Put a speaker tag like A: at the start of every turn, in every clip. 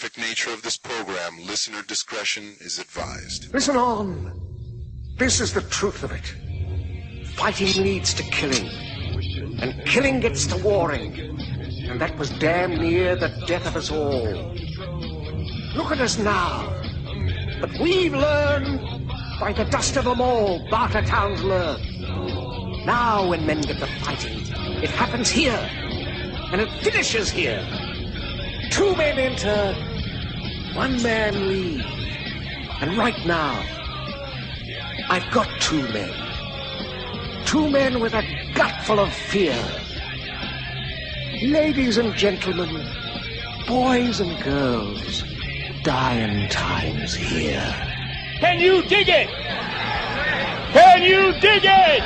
A: graphic nature of this program, listener discretion is advised.
B: Listen on. This is the truth of it. Fighting leads to killing, and killing gets to warring, and that was damn near the death of us all. Look at us now. But we've learned, by the dust of them all, Barter Towns learned. Now when men get to fighting, it happens here, and it finishes here. 2 men enter, 1 man leave. And right now, I've got 2 men. 2 men with a gut full of fear. Ladies and gentlemen, boys and girls, dying times here.
C: Can you dig it? Can you dig it?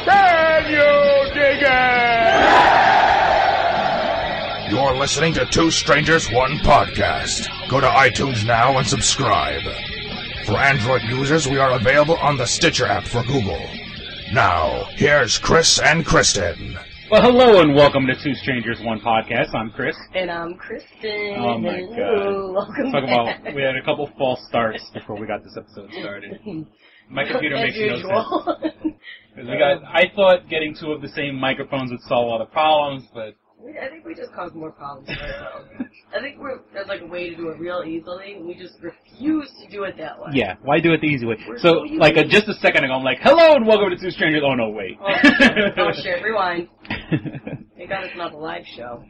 C: Can you dig it?
D: You're listening to Two Strangers, One Podcast. Go to iTunes now and subscribe. For Android users, we are available on the Stitcher app for Google. Now, here's Chris and Kristen.
C: Well, hello and welcome to Two Strangers, One Podcast. I'm Chris.
E: And I'm Kristen.
C: Oh my God.
E: Welcome
C: Talk
E: back.
C: about, we had a couple false starts before we got this episode started. My computer makes no sense. I thought getting 2 of the same microphones would solve all the problems, but...
E: I think we just caused more problems for ourselves. I think there's like a way to do it real easily, and we just refuse to do it that way.
C: Yeah, why do it the easy way?
E: So
C: like just a second ago, I'm like, hello and welcome to Two Strangers. Oh, no, wait.
E: Oh shit, rewind. Thank God it's not a live show.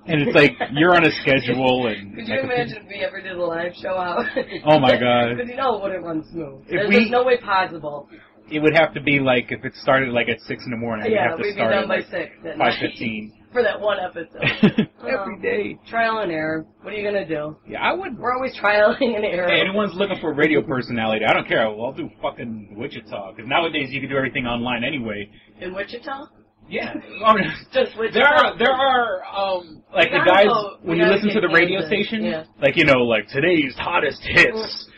C: And it's like, you're on a schedule and...
E: Could you imagine if we ever did a live show out?
C: Oh my God.
E: Because you know it wouldn't run smooth. There's no way possible.
C: It would have to be like, if it started like at 6 in the morning, we'd have to
E: we'd
C: start
E: be done
C: at
E: by
C: like
E: 6
C: 5:15.
E: For that one episode.
C: Every day.
E: Trial and error. What are you going to do?
C: Yeah, I would...
E: We're always trialing and error.
C: Hey, anyone's looking for a radio personality, I don't care. I'll do fucking Wichita. Because nowadays you can do everything online anyway.
E: In Wichita?
C: Yeah.
E: Just Wichita?
C: There are, like the guys, when you listen to the radio station, like, you know, like today's hottest hits,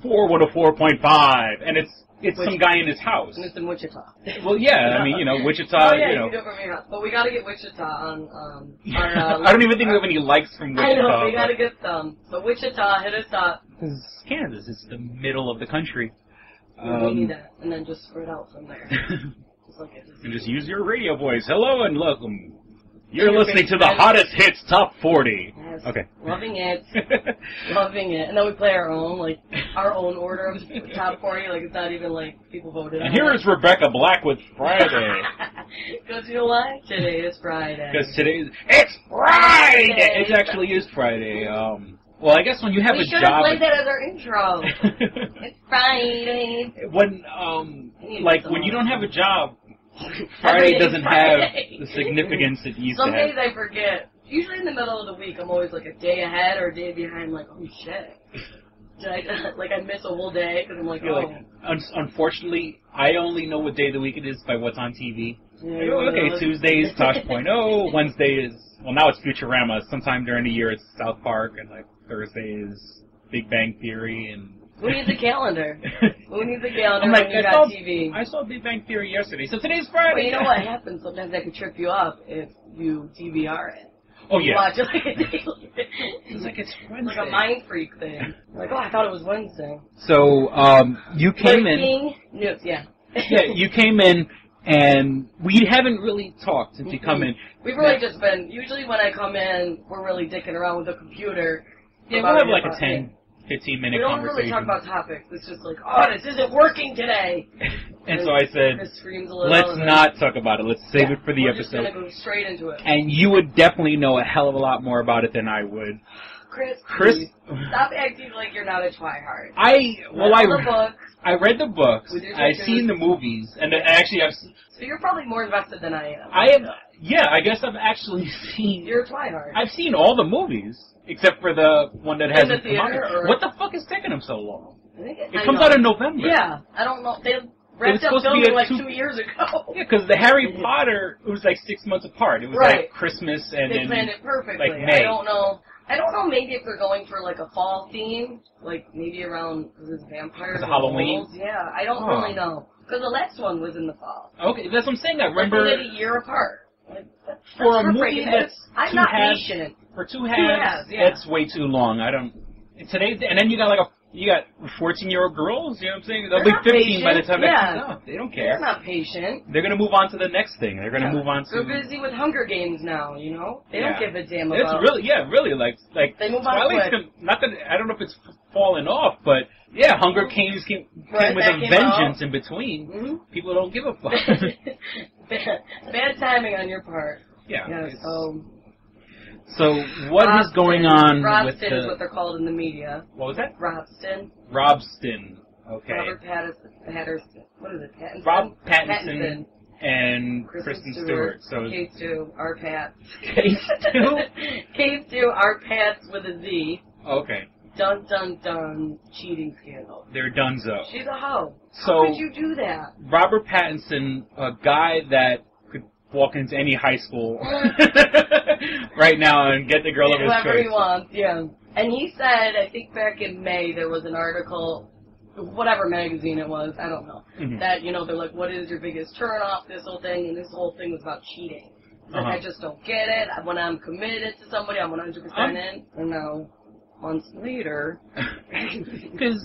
C: 414.5, and it's some guy in his house.
E: And it's in Wichita.
C: Well, yeah, I mean, you know, Wichita,
E: you know. You can do it from your house. But we gotta get Wichita on our...
C: I don't even think we have any likes from Wichita.
E: I know, we gotta get some. So Wichita, hit us up.
C: Because Kansas is the middle of the country.
E: We need that, and then just spread out from there.
C: And just use your radio voice. Hello and welcome. You're listening to the hottest hits top 40.
E: Yes.
C: Okay.
E: Loving it. Loving it. And then we play our own order of top 40. Like, it's not even like people voted on.
C: And here is Rebecca Black with Friday.
E: Because you know what? Today is Friday.
C: Because it's Friday! It actually is Friday. Well, I guess when you have a job...
E: We should have played that as our intro. It's Friday.
C: When you don't have a job... Friday doesn't have the significance it used to have.
E: Some days I forget. Usually in the middle of the week, I'm always like a day ahead or a day behind. I'm like, oh shit. I miss a whole day because I'm like,
C: Unfortunately, I only know what day of the week it is by what's on TV.
E: Yeah,
C: okay, Tuesday is Tosh.0, Wednesday is, well, now it's Futurama. Sometime during the year it's South Park, and like Thursday is Big Bang Theory, and...
E: Who needs a calendar? Who needs a calendar
C: when
E: you got TV?
C: I saw Big Bang Theory yesterday, so today's Friday.
E: Well, you know what happens? Sometimes that can trip you up if you DVR it.
C: Oh, yeah.
E: You watch it like a day later.
C: It's like it's Wednesday.
E: Like a mind freak thing. Like, I thought it was Wednesday.
C: So, you came in...
E: News, yeah.
C: Yeah, you came in, and we haven't really talked since you come in.
E: We've really just been... Usually when I come in, we're really dicking around with the computer.
C: Yeah, we'll have like a 10-15-minute conversation.
E: We don't really talk about topics. It's just like, oh, this isn't working today.
C: And so I said, let's not talk about it. Let's save it for the episode.
E: We're just going to go straight into it.
C: And you would definitely know a hell of a lot more about it than I would.
E: Chris, stop acting like you're not a tryhard.
C: I read the books.
E: I've
C: seen the movies, and actually I've.
E: So you're probably more invested than I am.
C: I am. Yeah, I guess I've actually seen.
E: You're a tryhard.
C: I've seen all the movies except for the one that hasn't come out.
E: Or...
C: What the fuck is taking them so long?
E: It
C: comes out in November.
E: Yeah, I don't know. They wrapped up filming like 2 years ago.
C: Yeah, because the Harry Potter, it was like 6 months apart. It was like Christmas and
E: they planned it perfectly.
C: Like May.
E: I don't know, maybe if they're going for like a fall theme, like maybe around, because it's vampires and
C: Halloween?
E: Wolves. Yeah, I don't really know. Because the last one was in the fall.
C: Okay, that's what I'm saying. I remember...
E: They did a year apart. Like,
C: for a movie that's
E: I'm not patient.
C: For two halves, that's way too long. I don't. Today, and then you got 14-year-old girls. You know what I'm saying? They'll be 15 patient. By the time they come out. They don't care.
E: They're not patient.
C: They're gonna move on to the next thing. They're gonna move on to.
E: They're busy with Hunger Games now. You know, they don't give a damn about.
C: It's really like
E: they move on quick.
C: Not that I don't know if it's fallen off, but yeah, Hunger Games came with a vengeance in between. Mm-hmm. People don't give a fuck.
E: Bad timing on your part.
C: Yeah.
E: Yes.
C: So what is going on with
E: Robston is what they're called in the media.
C: What was that?
E: Robston.
C: Okay.
E: Robert Patterson. What is it? Pattinson?
C: Rob Pattinson and Kristen Stewart. So
E: K2, our Pats.
C: K2?
E: K2, our Pats with a Z.
C: Okay.
E: Dun dun dun. Cheating scandal.
C: They're donezo.
E: She's a hoe.
C: So
E: how could you do that?
C: Robert Pattinson, a guy that could walk into any high school right now and get the girl of his choice.
E: Whoever he wants, yeah. And he said, I think back in May, there was an article, whatever magazine it was, I don't know, that, they're like, what is your biggest turn-off, this whole thing, and this whole thing was about cheating. Like, I just don't get it. When I'm committed to somebody, I'm 100% in. And now, months later...
C: Because,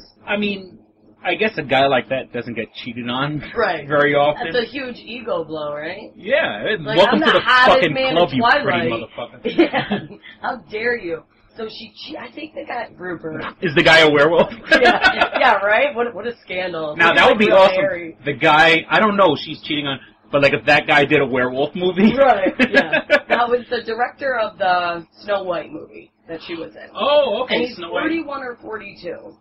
C: I guess a guy like that doesn't get cheated on very often.
E: That's a huge ego blow, right?
C: Yeah.
E: Like,
C: welcome to the fucking
E: club,
C: you
E: Twilight.
C: pretty motherfucker.
E: Yeah. How dare you? So I think the guy, Rupert.
C: Is the guy a werewolf?
E: yeah, right? What a scandal.
C: Now, that would be awesome. Hairy. The guy, I don't know, she's cheating on, but like if that guy did a werewolf movie.
E: Right, yeah. That was the director of the Snow White movie that she was in.
C: Oh, okay.
E: And he's 41 or 42.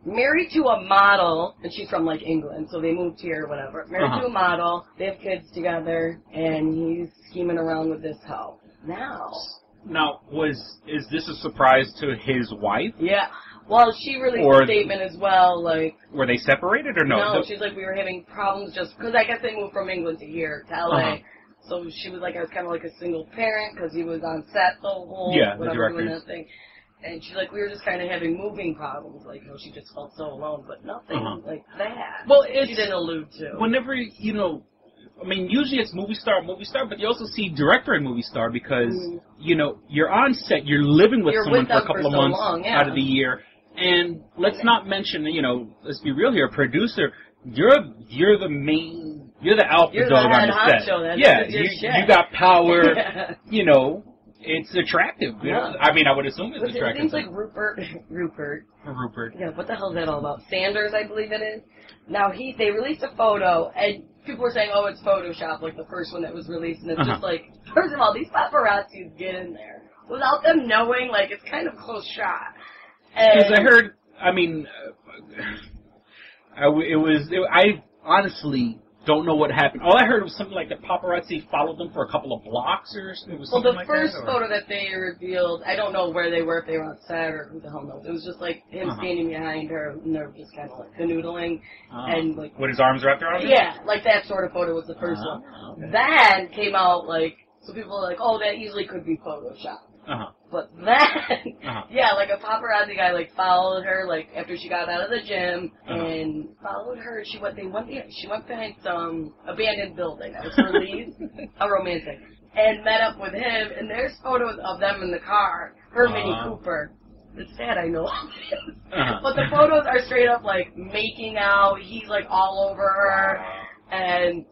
E: Married to a model, and she's from, England, so they moved here or whatever. Married to a model, they have kids together, and he's scheming around with this hoe. Now,
C: is this a surprise to his wife?
E: Yeah. Well, she released a statement as well, Were
C: they separated or no?
E: No, she's like, we were having problems just, because I guess they moved from England to here, to L.A., So she was like, I was kind of like a single parent, because he was on set the whole, whatever, doing that thing. And she's like, we were just kind of having moving problems. She just felt so alone, but nothing like that.
C: Well,
E: she didn't allude to.
C: Whenever, usually it's movie star, but you also see director and movie star because, you're on set, you're living with someone for a couple of months out of the year. And let's not mention, let's be real here, producer, you're the main, you're the alpha dog on the set. You got power, It's attractive. Yeah. I would assume it's attractive.
E: It seems like Rupert. Yeah, what the hell is that all about? Sanders, I believe it is. Now, they released a photo, and people were saying, it's Photoshop, the first one that was released, and it's just first of all, these paparazzis get in there without them knowing, it's kind of close shot.
C: Because I heard, I honestly don't know what happened. All I heard was something like the paparazzi followed them for a couple of blocks or something. Well,
E: the first photo that they revealed, I don't know where they were, if they were on set or who the hell knows. It was just him standing behind her, and they're just kind of canoodling. And
C: with his arms wrapped around her?
E: Yeah, that sort of photo was the first one. Okay. Then came out, so people were like, that easily could be Photoshop. But then, a paparazzi guy, followed her, after she got out of the gym, and followed her. She went behind some abandoned building that was released, a romantic, and met up with him, and there's photos of them in the car, her Mini Cooper. It's sad, I know. But the photos are straight up, making out, he's, all over her, and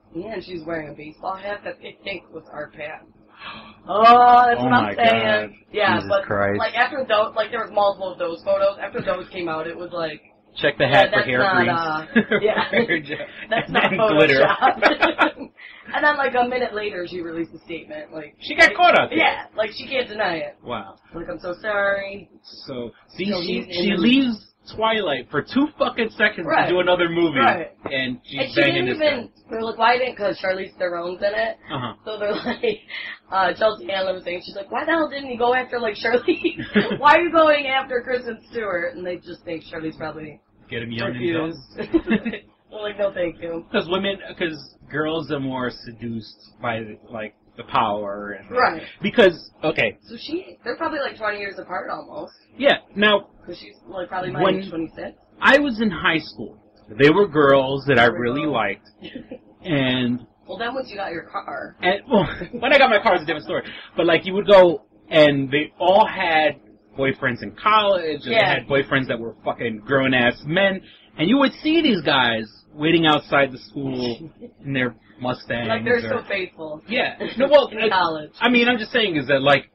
E: she's wearing a baseball hat that they think was our Pat. That's what I'm saying.
C: God.
E: Yeah,
C: Jesus
E: but
C: Christ.
E: After those, there was multiple of those photos. After those came out, it was
C: check the hat for hair
E: grease. That's not Photoshop. And then a minute later, she released a statement
C: she got caught up.
E: Yeah, she can't deny it.
C: Wow.
E: I'm so sorry.
C: So see, she leaves Twilight for 2 fucking seconds to do another movie, and she's banging this guy.
E: They're why didn't? Because Charlize Theron's in it. So they're Chelsea Handler was saying, she's like, why the hell didn't you go after Charlize? Why are you going after Kristen Stewart? And they just think Charlize probably
C: get him young and young.
E: They're no thank you.
C: Because girls are more seduced by the power and
E: because so they're probably 20 years apart almost.
C: Yeah. Now
E: because she's probably my age, 26.
C: I was in high school. They were girls that I really liked, and
E: then once you got your car,
C: and when I got my car, it's a different story. But you would go and they all had boyfriends in college, and they had boyfriends that were fucking grown-ass men, and you would see these guys waiting outside the school in their Mustangs.
E: Like, they're so faithful.
C: Yeah. No, well,
E: in college.
C: I mean, I'm just saying is that, like,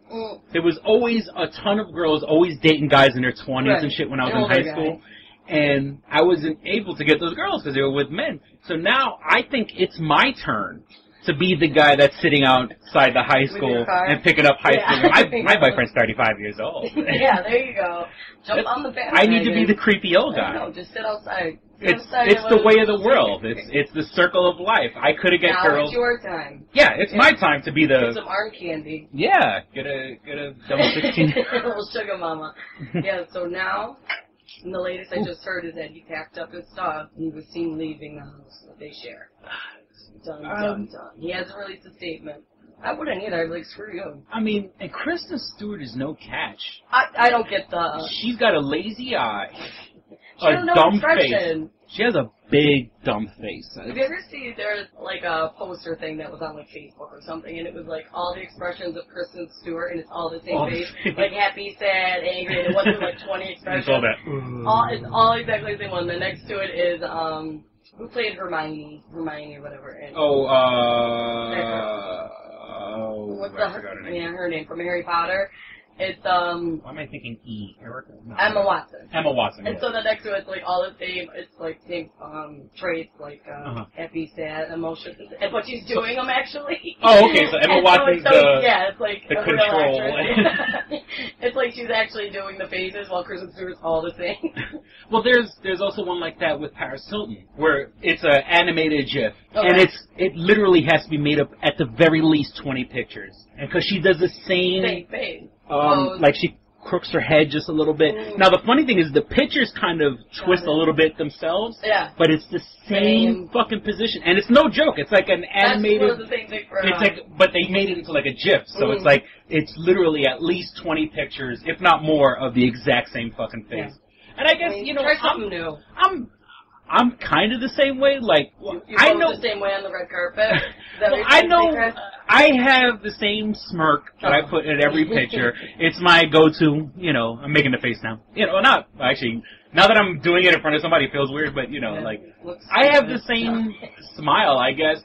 C: there was always a ton of girls always dating guys in their 20s and shit when I was in high school. And I wasn't able to get those girls because they were with men. So now I think it's my turn to be the guy that's sitting outside the high school and picking up high school. My boyfriend's 35 years old.
E: Yeah, there you go. Jump on the bandwagon.
C: I need to be the creepy old guy.
E: No, just sit outside.
C: It's the way of the world. It's the circle of life. I could have get girls.
E: Now it's your time.
C: Yeah, it's my time to be the.
E: Get some arm candy.
C: Yeah, get a double 16.
E: Little sugar mama. Yeah. So now, and the latest I just heard is that he packed up his stuff and he was seen leaving the house that they share. Done. He hasn't released a statement. I wouldn't either. I'd be like, screw you.
C: I mean, and Kristen Stewart is no catch.
E: I don't get the.
C: She's got a lazy eye.
E: She has no
C: dumb
E: expression.
C: Face. She has a big dumb face.
E: Did you ever see there's like a poster thing that was on like Facebook or something, and it was like all the expressions of Kristen Stewart, and it's all the same face, like happy, sad, angry, and it wasn't like 20 expressions.
C: It's all that.
E: It's all exactly the same one. The next to it is who played Hermione or whatever. And what's her name from Harry Potter? It's
C: Why am I thinking E? Erica? No.
E: Emma Watson.
C: Emma Watson.
E: And so the next to it's like all the same. It's like same traits, like happy, sad, emotions, but she's doing them actually.
C: Oh, okay. So Emma Watson's
E: it's like
C: the
E: a
C: control.
E: real actress. It's like she's actually doing the faces while Kristen Stewart's all the same.
C: Well, there's also one like that with Paris Hilton, where it's an animated GIF, and it literally has to be made up at the very least 20 pictures, and because she does the same
E: face.
C: Like she crooks her head just a little bit. Now the funny thing is the pictures kind of twist a little bit themselves.
E: Yeah.
C: But it's the same fucking position, and it's no joke. It's like an animated.
E: That's the same thing for.
C: It's like, but they made it into like a GIF, so it's like it's literally at least 20 pictures, if not more, of the exact same fucking face. Yeah. And I guess
E: try something new.
C: I'm kind of the same way. Like
E: I know the same way on the red carpet.
C: Well, I know. I have the same smirk that I put in every picture. It's my go-to. I'm making the face now. Not actually. Now that I'm doing it in front of somebody, it feels weird. But I have the same smile. I guess.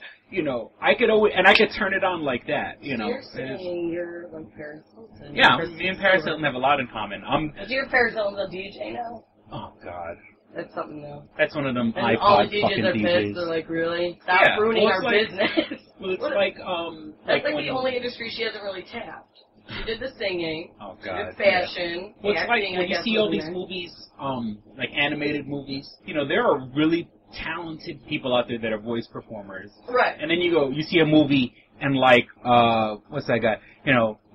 C: I could always, and I could turn it on like that.
E: So you're saying you're like Paris Hilton.
C: Yeah, me and Paris Hilton have a lot in common.
E: You're Paris Hilton's a DJ now.
C: Oh God.
E: That's something new.
C: That's one of them
E: and
C: iPod
E: all the DJs
C: fucking
E: are
C: DJs.
E: pissed. They're like, really? Stop ruining our business.
C: Well, it's
E: that's like the only industry she hasn't really tapped. She did the singing.
C: Oh God.
E: She did fashion.
C: Well, it's
E: acting,
C: like when you see all these movies, like animated movies. there are really talented people out there that are voice performers.
E: Right.
C: And then you see a movie and like, what's that guy?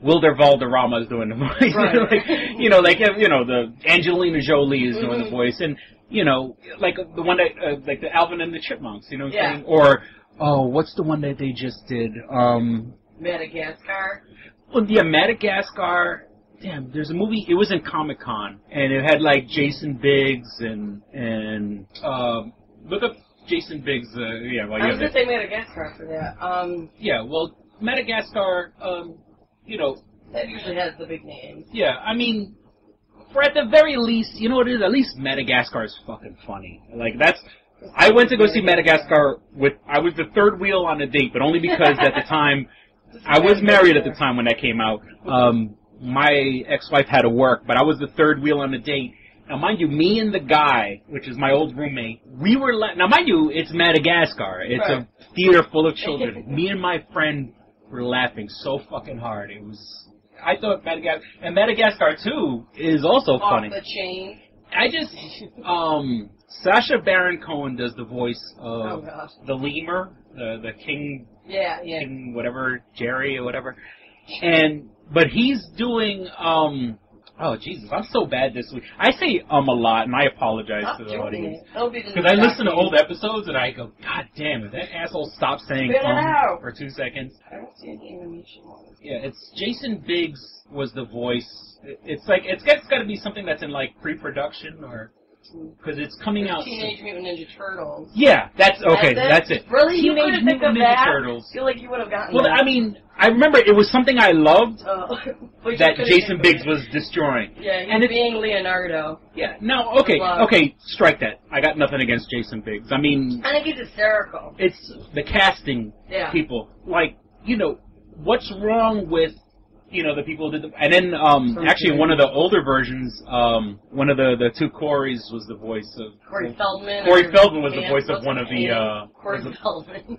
C: Wilder Valderrama is doing the voice.
E: Right.
C: the Angelina Jolie is doing the voice, and like the one that like the Alvin and the Chipmunks. You know what I'm saying? Or what's the one that they just did?
E: Madagascar.
C: Well, yeah, Madagascar. Damn, there's a movie. It was in Comic-Con, and it had like Jason Biggs and look up Jason Biggs. I was
E: gonna say Madagascar for that.
C: Yeah, well, Madagascar.
E: That usually has the big names.
C: Yeah, I mean, for at the very least, you know what it is? At least Madagascar is fucking funny. Like, I went to go see Madagascar I was the third wheel on a date, but only because at the time, I was married at the time when that came out. My ex-wife had to work, but I was the third wheel on a date. Now, mind you, me and the guy, which is my old roommate, we were now, mind you, it's Madagascar. It's a theater full of children. Me and my friend were laughing so fucking hard. It was... I thought Madagascar 2 is also funny.
E: Off the chain.
C: I just, Sacha Baron Cohen does the voice of the lemur, the king, king whatever, Jerry or whatever, but he's doing, oh Jesus, I'm so bad this week. I say a lot, and I apologize to the audience. Because I listen to old episodes, and I go, God damn it, that asshole stopped saying for 2 seconds.
E: I don't see any animation.
C: Yeah, it's Jason Biggs was the voice. It's like, it's got to be something that's in like pre-production or... Because it's coming out
E: Teenage Mutant Ninja Turtles.
C: Yeah, that's it.
E: Really?
C: Teenage
E: You couldn't think of
C: Ninja
E: that?
C: Turtles.
E: I feel like you would have gotten
C: Well,
E: that.
C: I mean, I remember it was something I loved that Jason Biggs was destroying.
E: Yeah, he's being Leonardo.
C: Yeah, no, okay, strike that. I got nothing against Jason Biggs. I mean...
E: I think he's hysterical.
C: It's the casting people. Like, you know, what's wrong with... You know, the people did the... And then, actually, one of the older versions, one of the two Corys was the voice of...
E: Corey Feldman.
C: Corey Feldman was the voice of one of the...
E: Corey Feldman.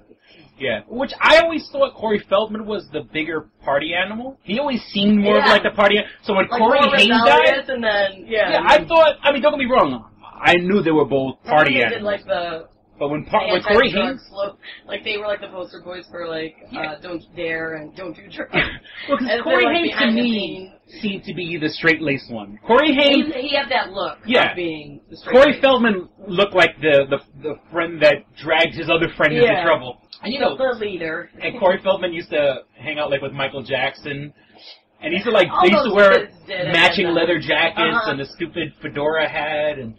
C: Yeah. Which I always thought Corey Feldman was the bigger party animal. He always seemed more of like the party animal. So when Corey Haim died...
E: And then,
C: I thought... I mean, don't get me wrong. I knew they were both party animals.
E: Did, like, the...
C: But when Corey Haim...
E: Like, they were like the poster boys for, like, Don't Dare and Don't Do Drugs.
C: Well, because Corey Haim, to me, seemed to be the straight-laced one. Corey Haim...
E: He had that look of being the straight-laced.
C: Corey Feldman looked like the friend that dragged his other friend into trouble. And, you know,
E: the leader.
C: And Corey Feldman used to hang out, like, with Michael Jackson. And he used to, like, they used to wear matching leather jackets and the stupid fedora hat and...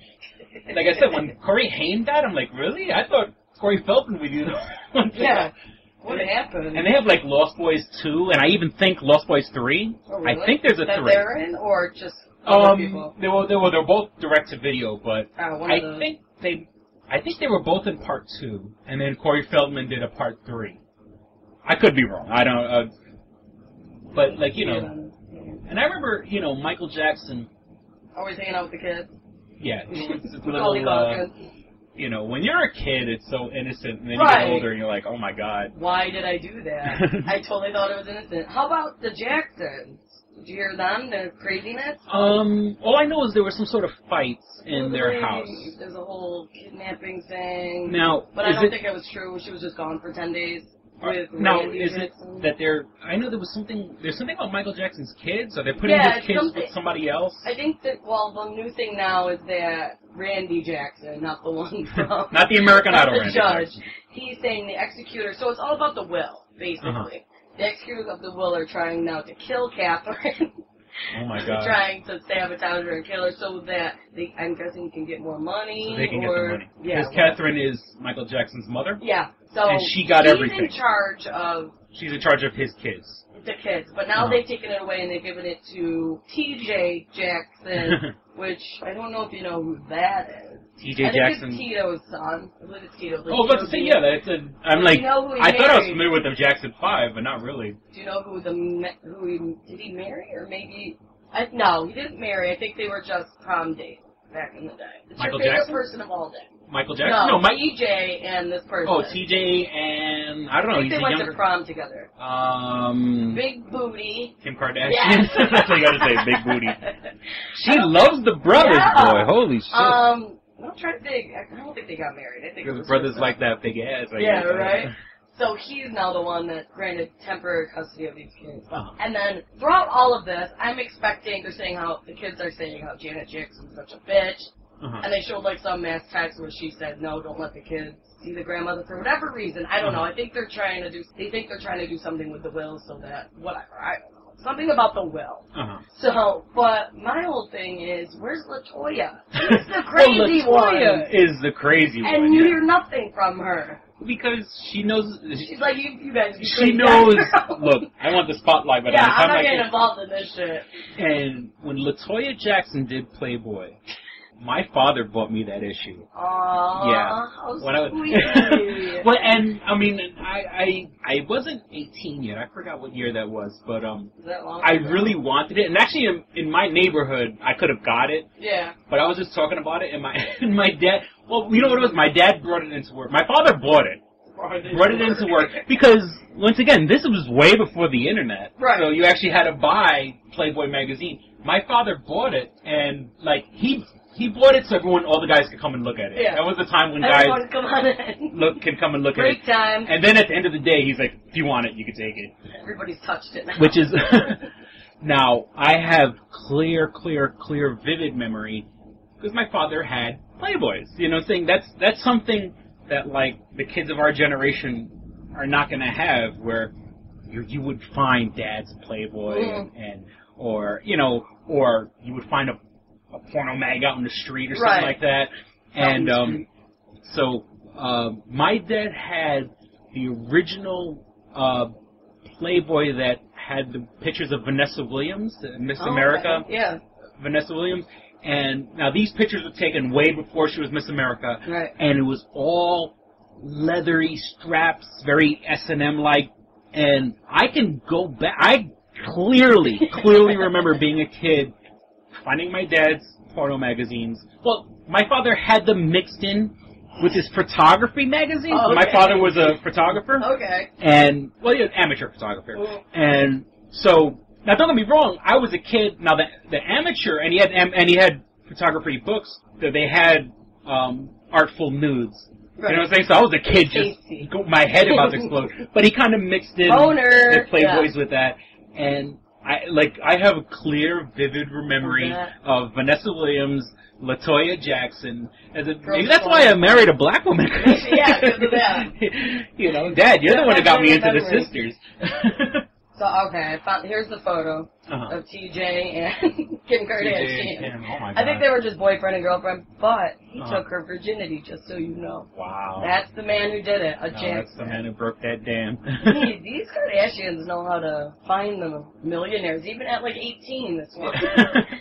C: Like I said, when Corey Haim died, I'm like, really? I thought Corey Feldman would do that.
E: Yeah. What happened?
C: And they have, like, Lost Boys 2, and I even think Lost Boys 3.
E: Oh, really?
C: I think there's a 3.
E: That they're in, or just other people?
C: They're both direct-to-video, but I think they were both in part 2, and then Corey Feldman did a part 3. I could be wrong. I don't... but, like, you know... And I remember, you know, Michael Jackson...
E: Always hanging out with the kids.
C: Yeah, it's a little, you know, when you're a kid, it's so innocent, and then you get older, and you're like, oh my god.
E: Why did I do that? I totally thought it was innocent. How about the Jacksons? Did you hear them, the craziness?
C: All I know is there were some sort of fights in their house.
E: There's a whole kidnapping thing.
C: Now,
E: but I don't think it was true. She was just gone for 10 days.
C: Now, is it that I know there's something about Michael Jackson's kids? Are they putting his kids with somebody else?
E: I think that, the new thing now is that Randy Jackson, not the one from...
C: not the American Idol Randy
E: judge.
C: Jackson.
E: He's saying the executor, so it's all about the will, basically. The executors of the will are trying now to kill Catherine.
C: Oh my god.
E: Trying to sabotage her and kill her so that I'm guessing can get more money.
C: So they can get the money.
E: Yeah.
C: Because Catherine is Michael Jackson's mother?
E: Yeah. So
C: and she got everything.
E: She's in charge of
C: his kids.
E: The kids. But now they've taken it away and they've given it to TJ Jackson, which I don't know if you know who that is.
C: TJ Jackson.
E: I think it's Tito's son. I believe it's Tito's.
C: Oh, let's say, yeah, that's a... I'm like, I thought I was familiar with the Jackson 5, but not really.
E: Do you know did he marry, or maybe... No, he didn't marry. I think they were just prom dates back in the day. It's
C: Michael
E: your favorite
C: Jackson?
E: person of all day.
C: Michael Jackson? No,
E: TJ and this person.
C: Oh, TJ and... I don't know,
E: I think they went to prom together. Big booty.
C: Kim Kardashian? Yes. That's what you gotta say, big booty. She loves the brothers, boy. Holy shit.
E: I'm trying to think. I don't think they got married. I think
C: the brothers like that big ass.
E: Right? So he's now the one that granted temporary custody of these kids. And then throughout all of this, I'm expecting, the kids are saying how Janet Jackson's such a bitch. And they showed like some mass text where she said, no, don't let the kids see the grandmother for whatever reason. I don't know. I think they're trying to do something with the will so that, whatever, I don't know. Something about the will. So, but my whole thing is, where's LaToya? She's the crazy one.
C: LaToya is the crazy one.
E: And you hear nothing from her.
C: Because she knows...
E: She's like, you guys be
C: She knows... Look, I want the spotlight, but
E: I'm not getting involved in this shit.
C: And when LaToya Jackson did Playboy, my father bought me that issue.
E: Aww,
C: yeah.
E: how sweet.
C: Well, and, I mean, I wasn't 18 yet. I forgot what year that was, but I really wanted it. And actually, in my neighborhood, I could have got it.
E: Yeah.
C: But I was just talking about it, and my dad... Well, you know what it was? My dad brought it into work. My father bought it. Brought it into work. Because, once again, this was way before the internet.
E: Right.
C: So you actually had to buy Playboy magazine. My father bought it, and, like, he bought it so all the guys could come and look at it.
E: Yeah.
C: That was the time when
E: Everyone
C: guys can come and look at it.
E: Break time.
C: And then at the end of the day, he's like, if you want it, you can take it.
E: Everybody's touched it now.
C: Which is... Now, I have clear, vivid memory, because my father had Playboys. You know, saying that's something that, like, the kids of our generation are not going to have, where you would find Dad's Playboy, or you would find a porno mag out in the street or something like that. And so my dad had the original Playboy that had the pictures of Vanessa Williams, Miss America.
E: Okay. Yeah.
C: Vanessa Williams. And now these pictures were taken way before she was Miss America.
E: Right.
C: And it was all leathery straps, very S&M-like. And I can go back. I clearly remember being a kid, finding my dad's porno magazines. Well, my father had them mixed in with his photography magazines.
E: Oh, okay.
C: My father was a photographer.
E: Okay.
C: And, well, he was an amateur photographer. And so, now don't get me wrong, I was a kid. Now the amateur, and he had photography books that they had artful nudes. Right. You know what I'm saying? So I was a kid, just my head about to explode. But he kind of mixed in the Playboys with that, and I have a clear, vivid memory of Vanessa Williams, LaToya Jackson. Maybe that's why I married a black woman.
E: Yeah, because of that.
C: You know, Dad, you're the one that got me into the sisters.
E: So, okay, here's the photo of TJ and Kim Kardashian.
C: Oh my God.
E: I think they were just boyfriend and girlfriend, but he took her virginity, just so you know.
C: Wow.
E: That's the man who did it, Jackson.
C: That's the man who broke that dam.
E: These Kardashians know how to find the millionaires, even at like 18, this one.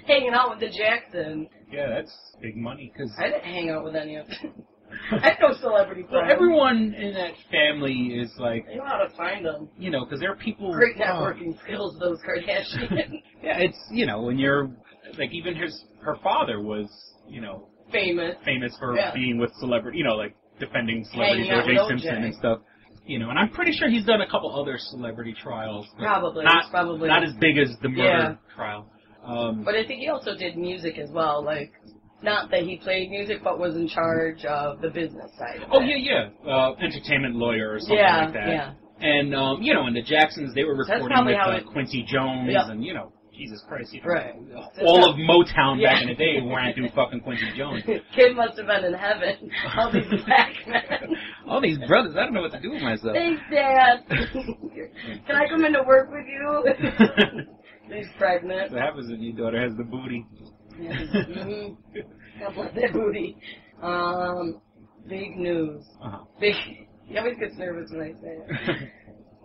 E: Hanging out with the Jacksons.
C: Yeah, that's big money. Cause
E: I didn't hang out with any of them. I have no celebrity friends.
C: Well, everyone in that family is like...
E: I know how to find them.
C: You know, because there are people...
E: Great networking skills, those Kardashians.
C: Yeah, it's, you know, when you're... Like, even her father was, you know...
E: Famous
C: for being with celebrity... You know, like, defending celebrities, O.J. Simpson and stuff. You know, and I'm pretty sure he's done a couple other celebrity trials.
E: Probably.
C: Not as big as the murder trial.
E: But I think he also did music as well, like... Not that he played music, but was in charge of the business side of it.
C: Entertainment lawyer or something like that. Yeah. And, you know, and the Jacksons, they were recording with Quincy Jones and, you know, Jesus Christ. You know,
E: right.
C: All of Motown back in the day ran through fucking Quincy Jones.
E: Kid must have been in heaven. All these black men.
C: All these brothers, I don't know what to do with myself.
E: Thanks, Dad. Can I come into work with you? He's pregnant.
C: What happens when your daughter has the booty?
E: God bless that booty. Big news. Big. He always gets nervous when I say it.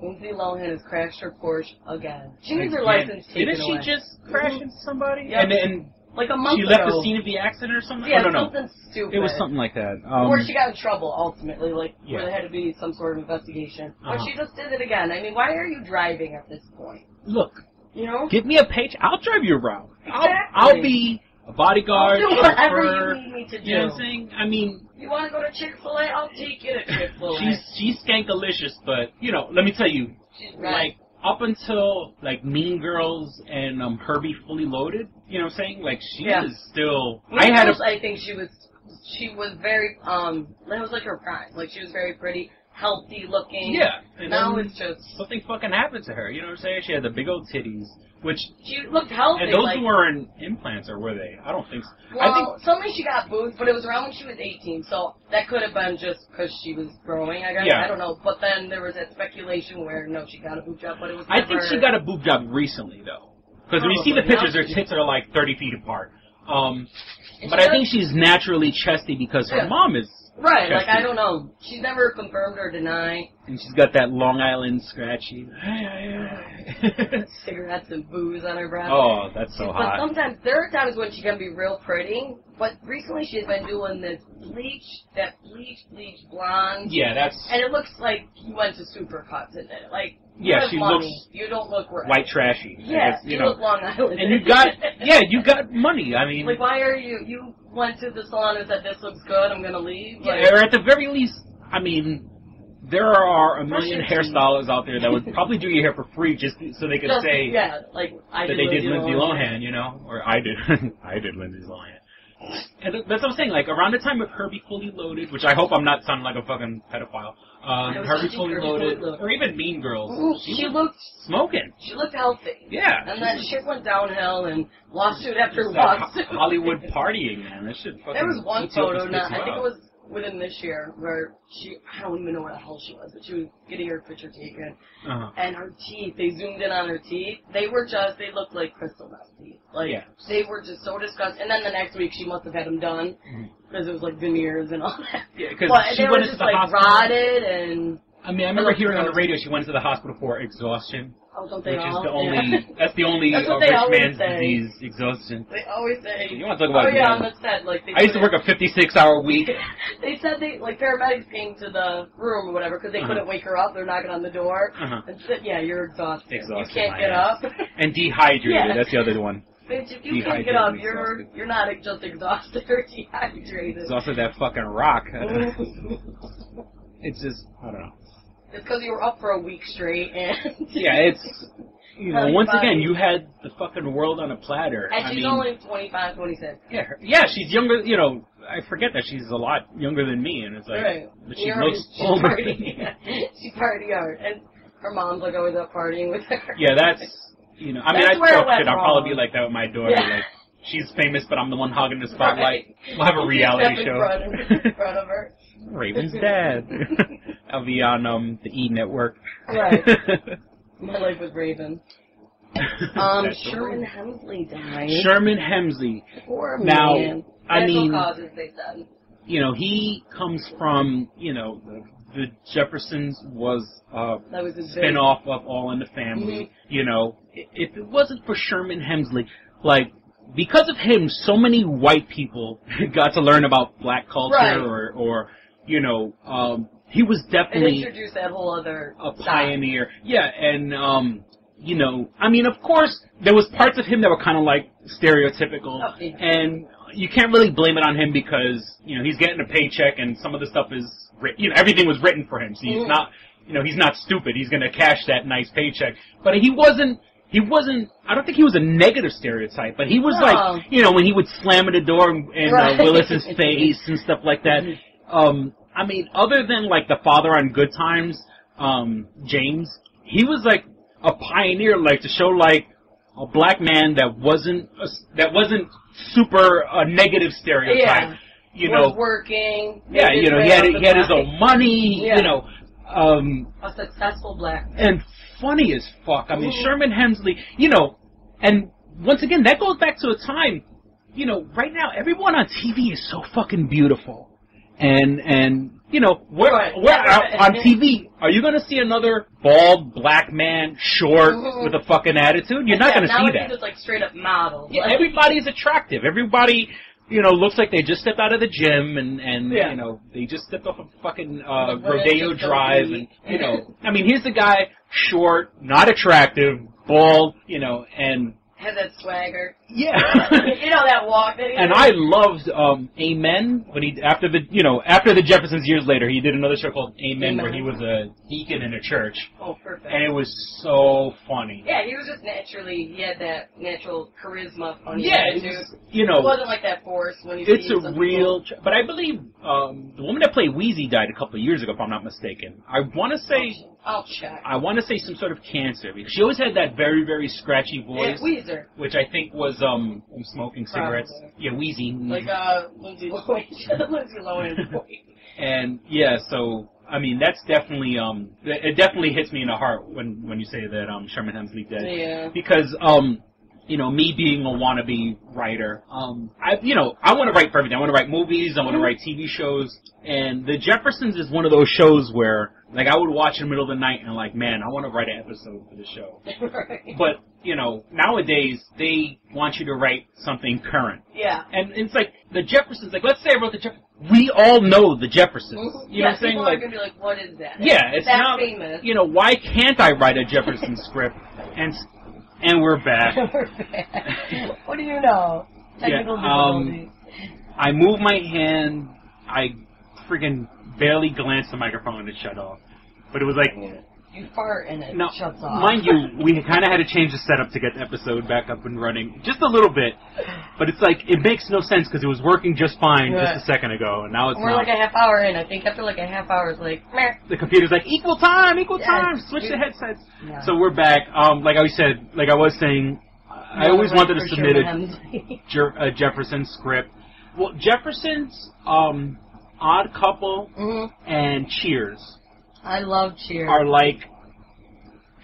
E: Lindsey Lohan has crashed her Porsche again. She needs her license taken away.
C: Didn't she just crash into somebody?
E: Yeah.
C: And
E: like a month ago.
C: She left the scene of the accident or something?
E: Yeah, something stupid.
C: It was something like that.
E: Or she got in trouble, ultimately, like, where there had to be some sort of investigation. But she just did it again. I mean, why are you driving at this point?
C: Look.
E: You know?
C: Give me a page. I'll drive you around.
E: Exactly.
C: I'll be a bodyguard.
E: I'll do whatever you need me to do.
C: You know what I'm saying? I mean...
E: You want to go to Chick-fil-A? I'll take you to Chick-fil-A.
C: She's skankalicious, but, you know, let me tell you. Like, up until, like, Mean Girls and Herbie Fully Loaded, you know what I'm saying? Like, she is still...
E: I think she was very, that was like her prime. Like, she was very pretty, healthy looking.
C: Yeah. And
E: now it's just...
C: Something fucking happened to her, you know what I'm saying? She had the big old titties, which...
E: She looked healthy.
C: And those weren't implants, or were they? I don't think so.
E: Well, suddenly she got boobs, but it was around when she was 18, so that could have been just because she was growing, I guess. Yeah. I don't know. But then there was that speculation where, no, she got a boob job, but it was never...
C: I think she got a boob job recently, though. Because when you see the pictures, her tits are like 30 feet apart. But I think she's naturally chesty because her mom is
E: right,
C: chesty.
E: Like, I don't know. She's never confirmed or denied.
C: And she's got that Long Island scratchy.
E: Cigarettes and booze on her breath.
C: Oh, that's so hot.
E: But sometimes, there are times when she can be real pretty, but recently she's been doing this bleach blonde.
C: Yeah, that's...
E: And it looks like you went to Supercuts in it. Like,
C: yeah, she looks...
E: You don't look right.
C: White trashy.
E: Yeah, you look Long Island.
C: And you got money, I mean...
E: Like, why are you went to the salon and said, this looks good, I'm gonna leave? Like,
C: yeah, or at the very least, I mean... There are a million hairstylists out there that would probably do your hair for free just so they could say
E: that they did
C: Lindsey Lohan, you know? Or I did. I did Lindsey Lohan. And that's what I'm saying. Like, around the time of Herbie Fully Loaded, which I hope I'm not sounding like a fucking pedophile, Herbie Fully Loaded, or even Mean Girls.
E: She looked
C: smoking.
E: She looked healthy.
C: Yeah.
E: And then shit went downhill and lawsuit after lawsuit.
C: Hollywood partying, man. That shit fucking...
E: There was one photo, I think it was within this year where I don't even know where the hell she was, but she was getting her picture taken. And her teeth, they zoomed in on her teeth. They looked like crystal meth teeth. Like, they were just so disgusting. And then the next week she must have had them done because it was like veneers and all that.
C: Yeah, because
E: they were just like rotted and...
C: I mean, I remember hearing on the radio she went to the hospital for exhaustion.
E: Oh, don't they
C: which
E: all?
C: Is the only, that's the only rich man's disease, exhaustion.
E: They always say.
C: You want to talk about
E: on the set. Like,
C: I used to work a 56-hour week.
E: They said paramedics came to the room or whatever because they couldn't wake her up. They're knocking on the door. And said, you're exhausted. You can't get up.
C: And dehydrated, that's the other one.
E: Bitch, if you can't get up, you're not just exhausted or dehydrated.
C: Exhausted that fucking rock. It's just, I don't know.
E: It's because you were up for a week straight, and...
C: it's... You know, once again, you had the fucking world on a platter.
E: And she's only 25, 26.
C: Yeah, she's younger, you know, I forget that she's a lot younger than me, and it's like... Right. But she looks older than me.
E: She's party hard, and her mom's, like, always out partying with her.
C: Yeah, that's, you know, I mean, I'd talk shit. I'll probably be like that with my daughter, like... She's famous, but I'm the one hogging the spotlight. We'll have a reality show.
E: In front of her.
C: Raven's dad. I'll be on the E Network.
E: Right. My life with Raven. Sherman Hemsley died.
C: Sherman Hemsley.
E: Poor man.
C: Now, I mean,
E: causes, they said.
C: You know, he comes from, you know, the Jeffersons was a spin-off of All in the Family. You know, if it wasn't for Sherman Hemsley, like, because of him, so many white people got to learn about black culture, or you know, he was definitely
E: introduced that whole other
C: pioneer. Yeah, and you know, I mean, of course, there was parts of him that were kind of like stereotypical, and you can't really blame it on him because you know he's getting a paycheck, and some of the stuff is, you know, everything was written for him, so he's not, you know, he's not stupid. He's going to cash that nice paycheck, but he wasn't, I don't think he was a negative stereotype, but he was like, you know, when he would slam at the door in Willis's face and stuff like that. I mean, other than like the father on Good Times, James, he was like a pioneer, like to show like a black man that wasn't super negative stereotype. You know,
E: was working.
C: Yeah, you know, he had his own money. You know,
E: a successful black man.
C: And funny as fuck. I mean, Sherman Hemsley, you know, and once again, that goes back to a time, you know, right now, everyone on TV is so fucking beautiful. And you know, we're on TV, are you going to see another bald black man, short, with a fucking attitude? You're not going to see that.
E: It's like straight up models.
C: Yeah, everybody's attractive. Everybody, you know, looks like they just stepped out of the gym and you know, they just stepped off a fucking Rodeo Drive, and you know, I mean, here's the guy, short, not attractive, bald, you know, and
E: has that swagger.
C: Yeah.
E: You know, that walk that he
C: And I loved Amen when he after the Jeffersons years later, he did another show called Amen where he was a deacon in a church.
E: Oh, perfect.
C: And it was so funny.
E: Yeah, he was just he had that natural charisma, funny.
C: Yeah, you know,
E: it wasn't like that force when you
C: it's
E: see
C: a real but I believe the woman that played Weasey died a couple of years ago, if I'm not mistaken. I want to say
E: I'll check.
C: I want to say some sort of cancer, because she always had that very, very scratchy voice.
E: Yeah, Weezer.
C: Which I think was smoking cigarettes. Yeah, Weasey.
E: Like Lindsey Lohan. Lindsey Lohan voice.
C: And yeah, so I mean that's definitely it definitely hits me in the heart when you say that Sherman Hemsley dead.
E: Yeah.
C: Because you know, me being a wannabe writer, I want to write for everything. I want to write movies, I want to write TV shows, and The Jeffersons is one of those shows where, like, I would watch in the middle of the night and like, man, I want to write an episode for the show.
E: Right.
C: But, you know, nowadays, they want you to write something current.
E: Yeah.
C: And it's like, The Jeffersons, like, let's say I wrote The Jeffersons. We all know The Jeffersons. You know what I'm saying?
E: People are going to be like, what is that?
C: Yeah, it's not
E: famous.
C: You know, why can't I write a Jefferson script? And we're back.
E: What do you know? Technical difficulties.
C: I move my hand. I freaking barely glanced the microphone and it shut off. But it was like...
E: You fart and it shuts off.
C: Mind you, we kind of had to change the setup to get the episode back up and running. Just a little bit. But it's like, it makes no sense because it was working just fine just a second ago. And now it's
E: We're
C: not.
E: like a half hour in. I think after like a half hour, it's like, meh.
C: The computer's like, equal time. Switch the headsets. Yeah. So we're back. Like I was saying, I always wanted to submit a Jefferson script. Well, Jeffersons, Odd Couple and Cheers.
E: I love Cheers.
C: Are like,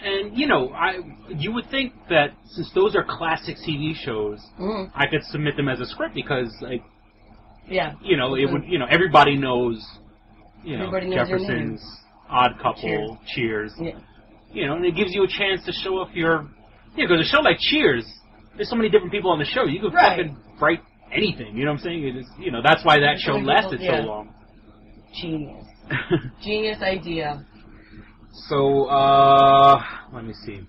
C: and you would think that since those are classic TV shows, I could submit them as a script because it would, everybody knows,
E: everybody knows
C: Jeffersons, Odd Couple, Cheers. And it gives you a chance to show off because a show like Cheers, there's so many different people on the show. You could fucking write anything. You know what I'm saying? It is, that's why that show lasted so long.
E: Genius. Genius idea.
C: So, let me see.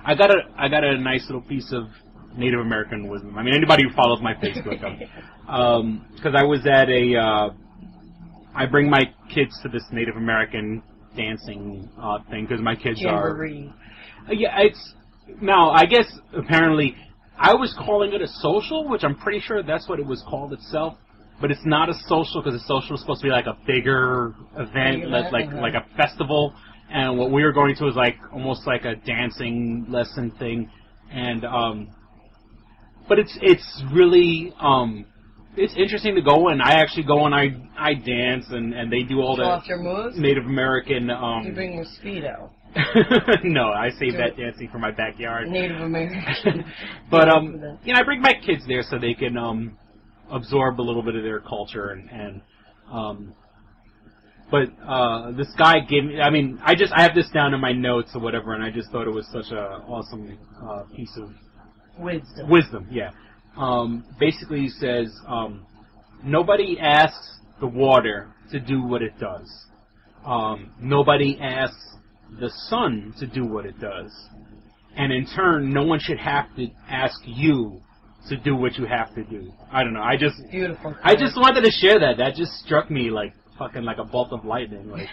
C: I got a nice little piece of Native American wisdom. I mean, anybody who follows my Facebook, because I was at I bring my kids to this Native American dancing thing because my kids
E: Jamboree.
C: Now, I guess, apparently, I was calling it a social, which I'm pretty sure that's what it was called itself, but it's not a social, because a social is supposed to be like a bigger event, like a festival, and what we were going to was almost like a dancing lesson thing, and, but it's really, it's interesting to go, and I actually go and I dance, and they do all
E: off your moves?
C: Native American,
E: You bring your Speedo.
C: No, I save that dancing for my backyard.
E: Native American.
C: But I bring my kids there so they can absorb a little bit of their culture but this guy gave me. I mean, I have this down in my notes or whatever, and I just thought it was such a awesome piece of wisdom. Yeah. Basically, he says nobody asks the water to do what it does. Nobody asks the sun to do what it does. And in turn, no one should have to ask you to do what you have to do. I don't know.
E: Beautiful.
C: I just wanted to share that. That just struck me like a bolt of lightning. Like,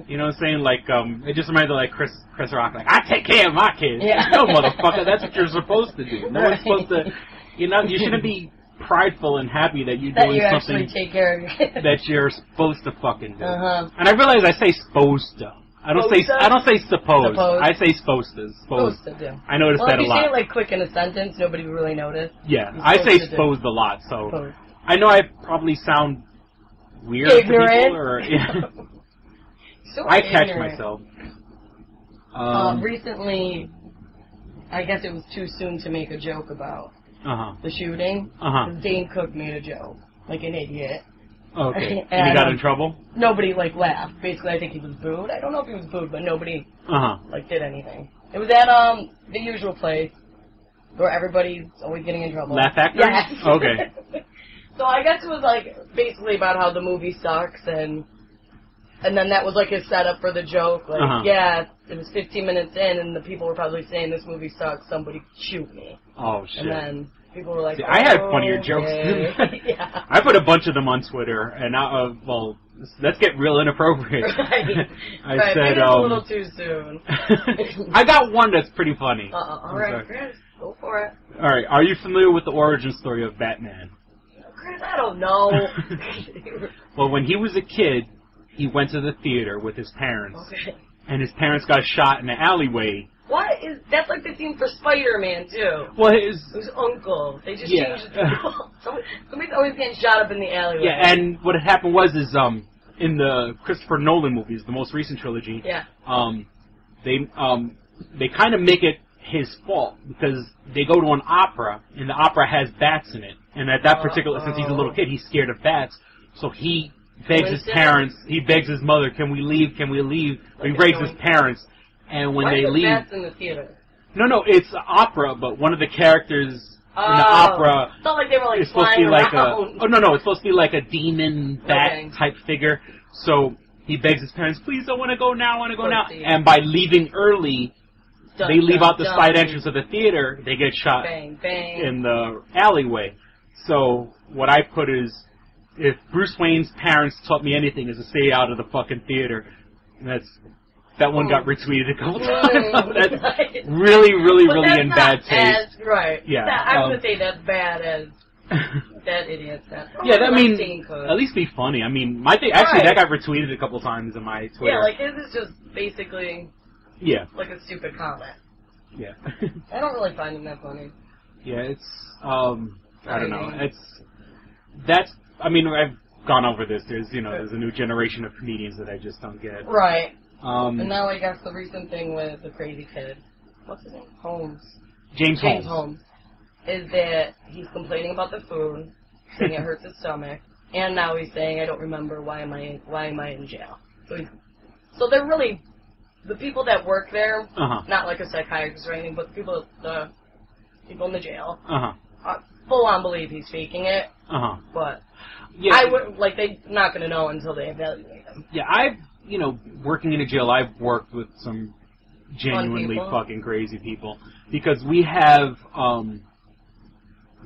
C: you know what I'm saying? Like, it just reminded me like Chris Rock. Like, I take care of my kids.
E: Yeah.
C: No, motherfucker. That's what you're supposed to do. No one's supposed to. You shouldn't be prideful and happy that you're doing something
E: take care of your kids.
C: that you're supposed to fucking do. And I realize I say supposed to. I don't say suppose. I say supposed to.
E: Supposed to do.
C: I noticed that a lot.
E: If you say it like quick in a sentence, nobody would really notice.
C: Yeah, I say supposed a lot, so supposed. I know I probably sound weird
E: ignorant.
C: to people, or
E: So
C: I catch myself.
E: Recently, I guess it was too soon to make a joke about the shooting. Dane Cook made a joke, like an idiot.
C: Okay. And he got in trouble?
E: Nobody, laughed. Basically, I think he was booed. I don't know if he was booed, but nobody, did anything. It was at, the usual place where everybody's always getting in trouble.
C: Laugh Factory?
E: Yes.
C: Okay.
E: So I guess it was, basically about how the movie sucks, and then that was, his setup for the joke. Yeah, it was 15 minutes in, and the people were probably saying, this movie sucks, somebody shoot me.
C: Oh, shit.
E: And then people were like,
C: see, I had funnier jokes than that.
E: Yeah.
C: I put a bunch of them on Twitter, and let's get real inappropriate.
E: Right.
C: I said,
E: a little too soon.
C: I got one that's pretty funny.
E: All right, Chris, go for it.
C: All right, are you familiar with the origin story of Batman?
E: Chris, I don't know.
C: Well, when he was a kid, he went to the theater with his parents, and his parents got shot in the alleyway.
E: That's like the theme for Spider-Man, too.
C: Well,
E: his uncle. They just changed the people. Somebody's always getting shot up in the alleyway.
C: Yeah, and what had happened was in the Christopher Nolan movies, the most recent trilogy, they kind of make it his fault because they go to an opera, and the opera has bats in it. And at that particular, since he's a little kid, he's scared of bats, so he begs his parents, he begs his mother, can we leave, can we leave? He begs his parents. And when they leave,
E: bats in the theater?
C: No, it's opera, but one of the characters in the opera.
E: It's not like they were
C: it's supposed to be like it's supposed to be like a demon bat type figure. So he begs his parents, please, I want to go now, I want to go now. And by leaving early, they leave out the side entrance of the theater. They get shot in the alleyway. So what I put is, if Bruce Wayne's parents taught me anything, is to stay out of the fucking theater. And that one got retweeted a couple times. That's really, really, really in bad taste.
E: Right.
C: Yeah.
E: I'm going to say that's bad as that idiot.
C: Yeah, I mean, at least be funny. I mean, my thing, actually, that got retweeted a couple times in my Twitter.
E: Yeah, this is just basically like a stupid comment.
C: Yeah.
E: I don't really find him that funny.
C: Yeah, it's, I don't know. I mean, I've gone over this. There's a new generation of comedians that I just don't get.
E: Right. And now I guess the recent thing with the crazy kid, what's his name? James Holmes. Is that he's complaining about the food, saying it hurts his stomach, and now he's saying, I don't remember, why am I in jail? So they're really, the people that work there, not like a psychiatrist or anything, but the people in the jail, full on believe he's faking it, but I would, like, they're not going to know until they evaluate him.
C: Yeah, working in a jail, I've worked with some genuinely fucking crazy people, because we have,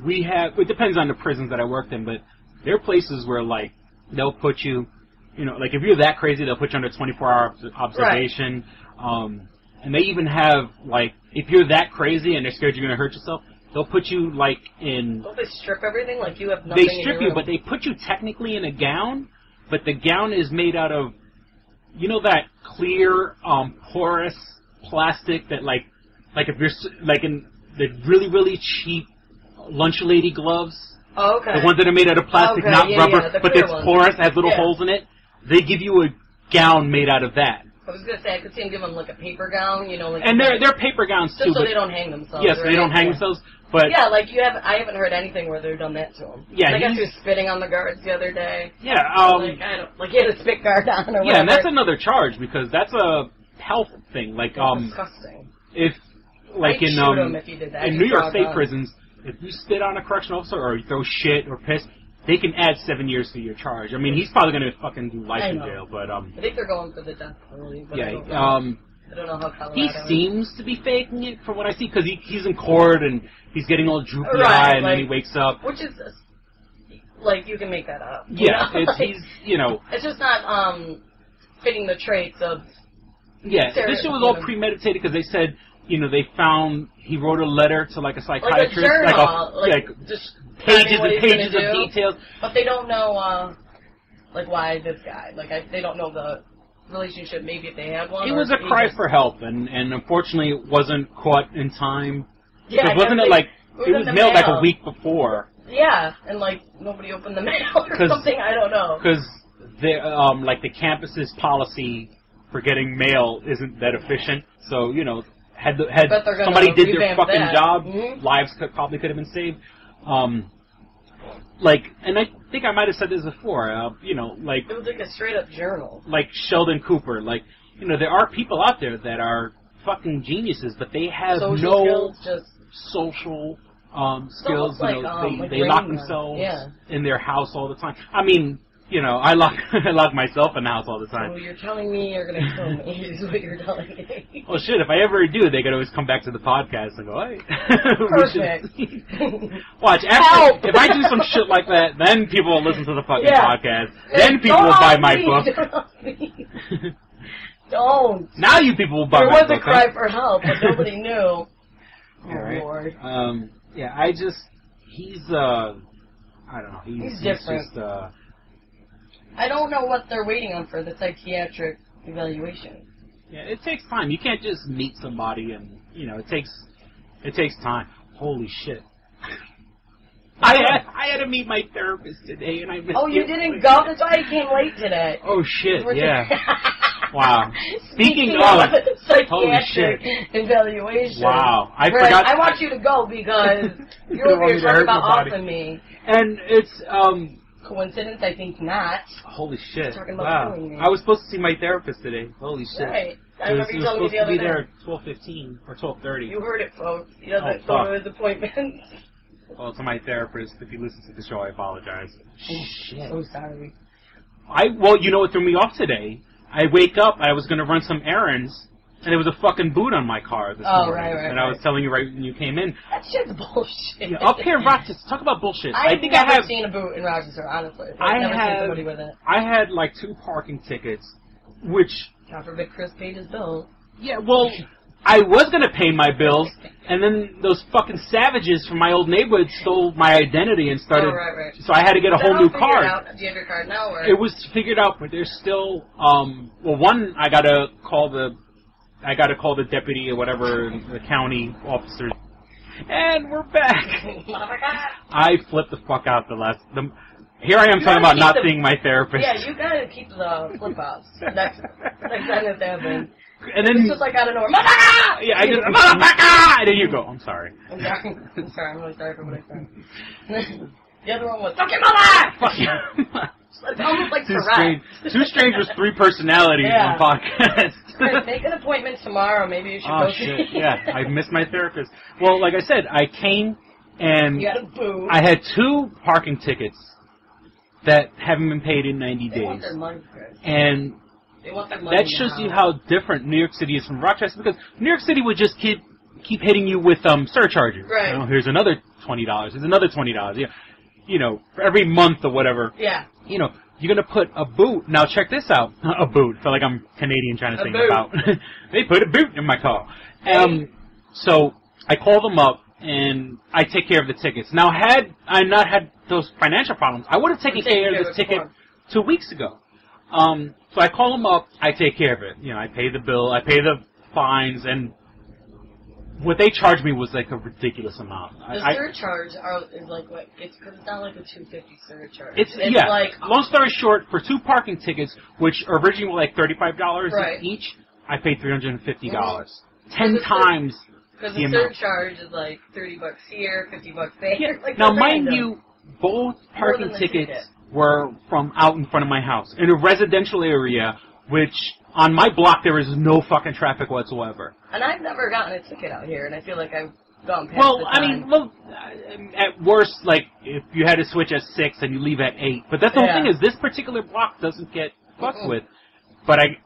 C: it depends on the prisons that I worked in, but there are places where, like, they'll put you, like, if you're that crazy, they'll put you under 24-hour observation, and they even have, like, if you're that crazy and they're scared you're going to hurt yourself, they'll put you, like, in...
E: Don't they strip everything? Like, you have nothing in your room?
C: They strip you, but they put you technically in a gown, but the gown is made out of, that clear, porous plastic that, like if you're, like, in the really, really cheap lunch lady gloves.
E: Oh, okay.
C: The ones that are made out of plastic, not rubber, but it's porous, has little holes in it. They give you a gown made out of that.
E: I was going to say, I could see them give them, like, a paper gown, like...
C: And they're paper gowns, too.
E: Just so they don't hang themselves.
C: Yes, they don't hang themselves, but...
E: Yeah, like, I haven't heard anything where they've done that to them.
C: Yeah,
E: I guess he was spitting on the guards the other day.
C: Yeah,
E: he had a spit guard on or whatever.
C: Yeah, and that's another charge, because that's a health thing. Like,
E: disgusting.
C: If, like,
E: I'd shoot him if he did that.
C: In New York State prisons, if you spit on a correctional officer or you throw shit or piss, they can add 7 years to your charge. I mean, he's probably going to fucking do life in jail, but...
E: I think they're going for the death penalty, but
C: yeah,
E: I don't know how Colorado
C: he seems to be faking it from what I see, because he's in court and he's getting all droopy eye and then he wakes up.
E: Which is, like, you can make that up.
C: Yeah,
E: he's it's just not fitting the traits of...
C: Yeah, this shit was all premeditated because they said... they found he wrote a letter to like a psychiatrist,
E: like a journal,
C: just pages and pages of details.
E: But they don't know, like, why this guy. Like, they don't know the relationship. Maybe if they had one.
C: It was a cry for help, and unfortunately, it wasn't caught in time.
E: Yeah,
C: wasn't it like it was mailed like a week before?
E: Yeah, and like nobody opened the mail or something. I don't know.
C: Because like the campus's policy for getting mail isn't that efficient, so Had somebody did their fucking job, lives probably could have been saved. And I think I might have said this before, like...
E: It was like a straight-up journal.
C: Like Sheldon Cooper, there are people out there that are fucking geniuses, but they have social skills. They lock themselves in their house all the time. I mean... I lock myself in the house all the time.
E: So you're telling me you're going to kill me is what you're telling me.
C: Well, shit, if I ever do, they could always come back to the podcast and go, hey.
E: Perfect.
C: Watch, actually, if I do some shit like that, then people will listen to the fucking podcast. Then people will buy my book.
E: Don't.
C: Now you people will buy my book.
E: There was a cry for help, but nobody knew.
C: All right.
E: Lord.
C: He's, I don't know. He's
E: different.
C: He's just,
E: I don't know what they're waiting on for the psychiatric evaluation.
C: Yeah, it takes time. You can't just meet somebody and, it takes time. Holy shit. I had to meet my therapist today and I missed
E: Oh, you didn't go? That's why I came late today.
C: Oh, shit, yeah. Wow. Speaking
E: of
C: psychiatric
E: evaluation.
C: Wow. I forgot.
E: I want you to go because you're over here talking about offing me.
C: And it's,
E: coincidence? I think not.
C: Holy shit.
E: Wow.
C: I was supposed to see my therapist today. Holy shit.
E: Right. I remember you telling me the other day.
C: It was supposed to be there at 12:15 or 12:30.
E: You heard it, folks. He doesn't go to his appointments.
C: Well, to my therapist, if he listens to the show, I apologize.
E: Shit. So sorry.
C: Well, you know what threw me off today? I wake up, I was going to run some errands, and there was a fucking boot on my car this morning.
E: Right.
C: And I was telling you right when you came in.
E: That shit's bullshit.
C: Yeah, up here in Rochester, talk about bullshit.
E: I think I have seen a boot in Rochester, honestly. I've never seen somebody with it.
C: I had like 2 parking tickets, which...
E: God forbid Chris paid his bills.
C: Yeah, well, I was going to pay my bills, and then those fucking savages from my old neighborhood stole my identity and started...
E: Oh, right.
C: So I had to get a whole new card.
E: Do you have your card now? Or?
C: It was figured out, but there's still... one, I got to call the deputy or whatever, the county officers. And we're back. I flipped the fuck out Here I am talking about not seeing my therapist.
E: Yeah, you gotta keep the flip-flops next time it's happening.
C: And then
E: it's just like out of nowhere. Motherfucker!
C: Yeah, I just motherfucker! And then you go, I'm sorry.
E: I'm really sorry for what I said. The other one was, fuck your mother!
C: Fuck you.
E: It's almost like Tourette.
C: Two Strangers, 3 personalities on podcast.
E: Chris, make an appointment tomorrow. Maybe you should go see.
C: Oh, shit. Yeah, I missed my therapist. Well, like I said, I came and
E: you got a boo.
C: I had 2 parking tickets that haven't been paid in 90 days.
E: They want their money, Chris.
C: And
E: they want their money
C: that shows you how different New York City is from Rochester, because New York City would just keep hitting you with surcharges.
E: Right.
C: You know, here's another $20. Here's another $20. Yeah. You know, for every month or whatever.
E: Yeah.
C: You know, you're going to put a boot. Now, check this out. A boot. I feel like I'm Canadian trying to think about. They put a boot in my car. So I call them up, and I take care of the tickets. Now, had I not had those financial problems, I would have taken care of this ticket 2 weeks ago. So I call them up. I take care of it. You know, I pay the bill. I pay the fines, and what they charged me was like a ridiculous amount.
E: The surcharge is like what? It's because it's not like a $2.50 surcharge.
C: It's like long story short, for 2 parking tickets, which originally were like $35 each, I paid $350. 10 times.
E: Because the surcharge is like $30 here, $50 there.
C: Yeah.
E: Like
C: now, mind you, both parking tickets were from out in front of my house in a residential area, which on my block there is no fucking traffic whatsoever.
E: And I've never gotten a ticket out here, and I feel like I've gone past the time.
C: At worst, like, if you had to switch at 6 and you leave at 8. But that's the whole thing is this particular block doesn't get fucked with. But I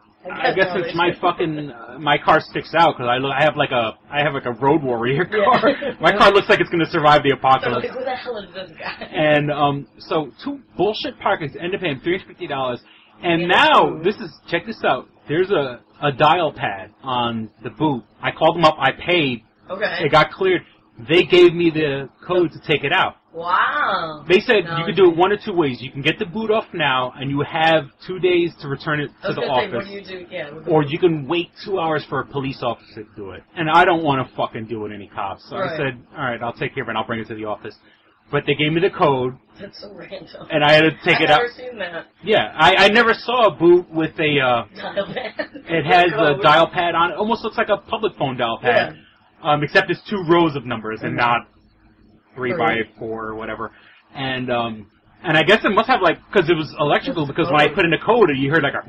C: guess it's my fucking, my car sticks out because I have like a road warrior car. My car looks like it's going to survive the apocalypse.
E: So, like, who the hell is this guy?
C: And, so 2 bullshit parkings end up paying $350. And now, check this out. There's a dial pad on the boot. I called them up. I paid.
E: Okay.
C: It got cleared. They gave me the code to take it out.
E: Wow.
C: They said you could do it 1 or 2 ways. You can get the boot off now, and you have 2 days to return it to the office.
E: Say, what do you do?
C: Or you can wait 2 hours for a police officer to do it. And I don't want to fucking do it any cops. So I said, all right, I'll take care of it, and I'll bring it to the office. But they gave me the code.
E: That's so random.
C: And I had to take it out.
E: I've never seen that.
C: Yeah, I never saw a boot with a
E: dial pad.
C: It has a dial pad on it. Almost looks like a public phone dial pad. Yeah. Except it's 2 rows of numbers and not 3 by 4 or whatever. And I guess it must have because it was electrical, because when I put in the code, you heard like a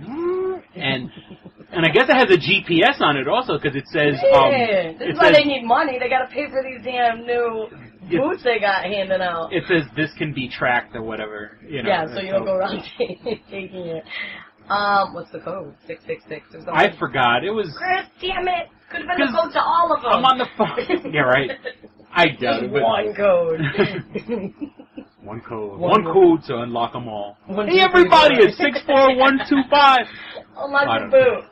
C: and I guess it has a GPS on it also, because it says
E: this is why they need money. They got to pay for these damn new boots they got handing out.
C: It says this can be tracked or whatever. You know,
E: yeah, so you don't go around taking it. What's the code? 666 or something?
C: I forgot. It was.
E: Chris, damn it! Could have been the code to all of them.
C: I'm on the phone. Yeah, right. I doubt it.
E: One code.
C: One code. One code to unlock them all. Hey, everybody! It's 64125.
E: Unlock your boot.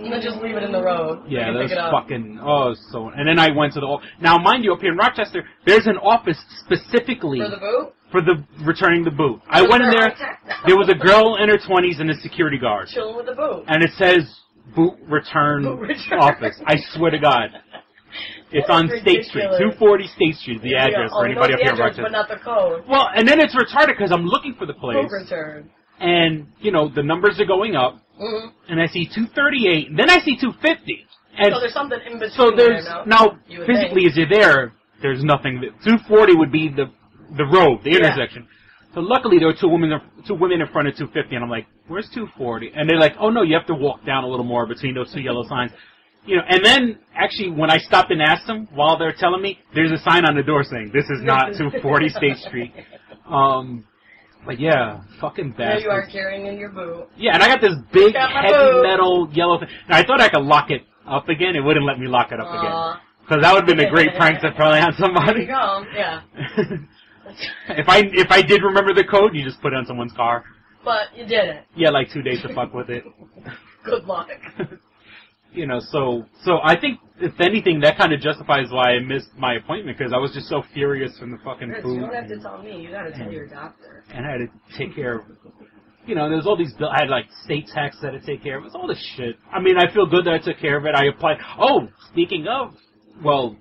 E: And then just leave it in the road.
C: Yeah, that's fucking. So. And then I went to the. Now, mind you, up here in Rochester, there's an office specifically
E: for the boot.
C: For the returning the boot. I went in there. There was a girl in her 20s and a security guard.
E: Chilling with the boot.
C: And it says boot return office. I swear to God. It's on State Street, 240 State Street, the address for anybody up here in Rochester.
E: But not the code.
C: Well, and then it's retarded because I'm looking for the place.
E: Boot return.
C: And, you know, the numbers are going up. Mm-hmm. And I see 238, and then I see 250. And
E: so there's something in between.
C: So there's
E: there,
C: now physically, as you're there, there's nothing. 240 would be the road, the intersection. So luckily there were two women in front of 250, and I'm like, where's 240? And they're like, oh no, you have to walk down a little more between those 2 yellow signs. You know, and then actually when I stopped and asked them while they're telling me, there's a sign on the door saying this is not 240 State Street. But yeah, fucking bastard.
E: There you are carrying in your boot.
C: Yeah, and I got this big heavy metal yellow thing. Now I thought I could lock it up again. It wouldn't let me lock it up again. Because that would have been a great prank to probably on somebody.
E: There you go. Yeah.
C: If I did remember the code, you just put it on someone's car.
E: But you didn't.
C: Yeah, like 2 days to fuck with it.
E: Good luck.
C: You know, so I think, if anything, that kind of justifies why I missed my appointment, because I was just so furious from the fucking food.
E: You don't have to tell me. You got to tell your doctor.
C: And I had to take care of, you know, there's all these bills. I had, like, state tax that I had to take care of. It was all this shit. I mean, I feel good that I took care of it. I applied. Oh, speaking of, well,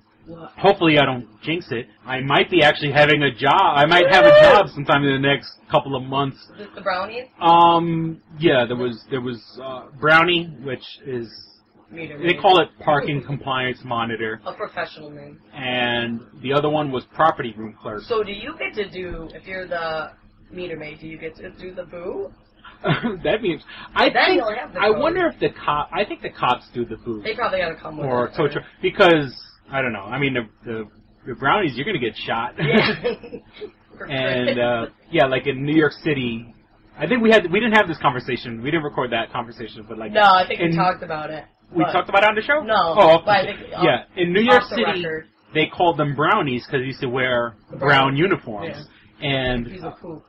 C: hopefully I don't jinx it. I might be actually having a job. I might have a job sometime in the next couple of months.
E: Is this the brownies?
C: Yeah, there was brownie, which is they call it parking compliance monitor.
E: A professional name. And
C: the other one was property room clerk.
E: So do you get to do, if you're the meter maid, do you get to do the boo?
C: That means I wonder if I think the cops do the boo.
E: They probably gotta come with
C: or
E: it.
C: Tow truck, because I don't know. I mean the brownies, you're gonna get shot.
E: Yeah.
C: And yeah, like in New York City, I think we didn't have this conversation. We didn't record that conversation, but like
E: no, I think we talked about it.
C: We talked about it on the show?
E: No.
C: Oh,
E: but I think,
C: yeah. In New York City, they called them brownies because they used to wear brown uniforms.
E: Yeah.
C: And
E: he's a poop.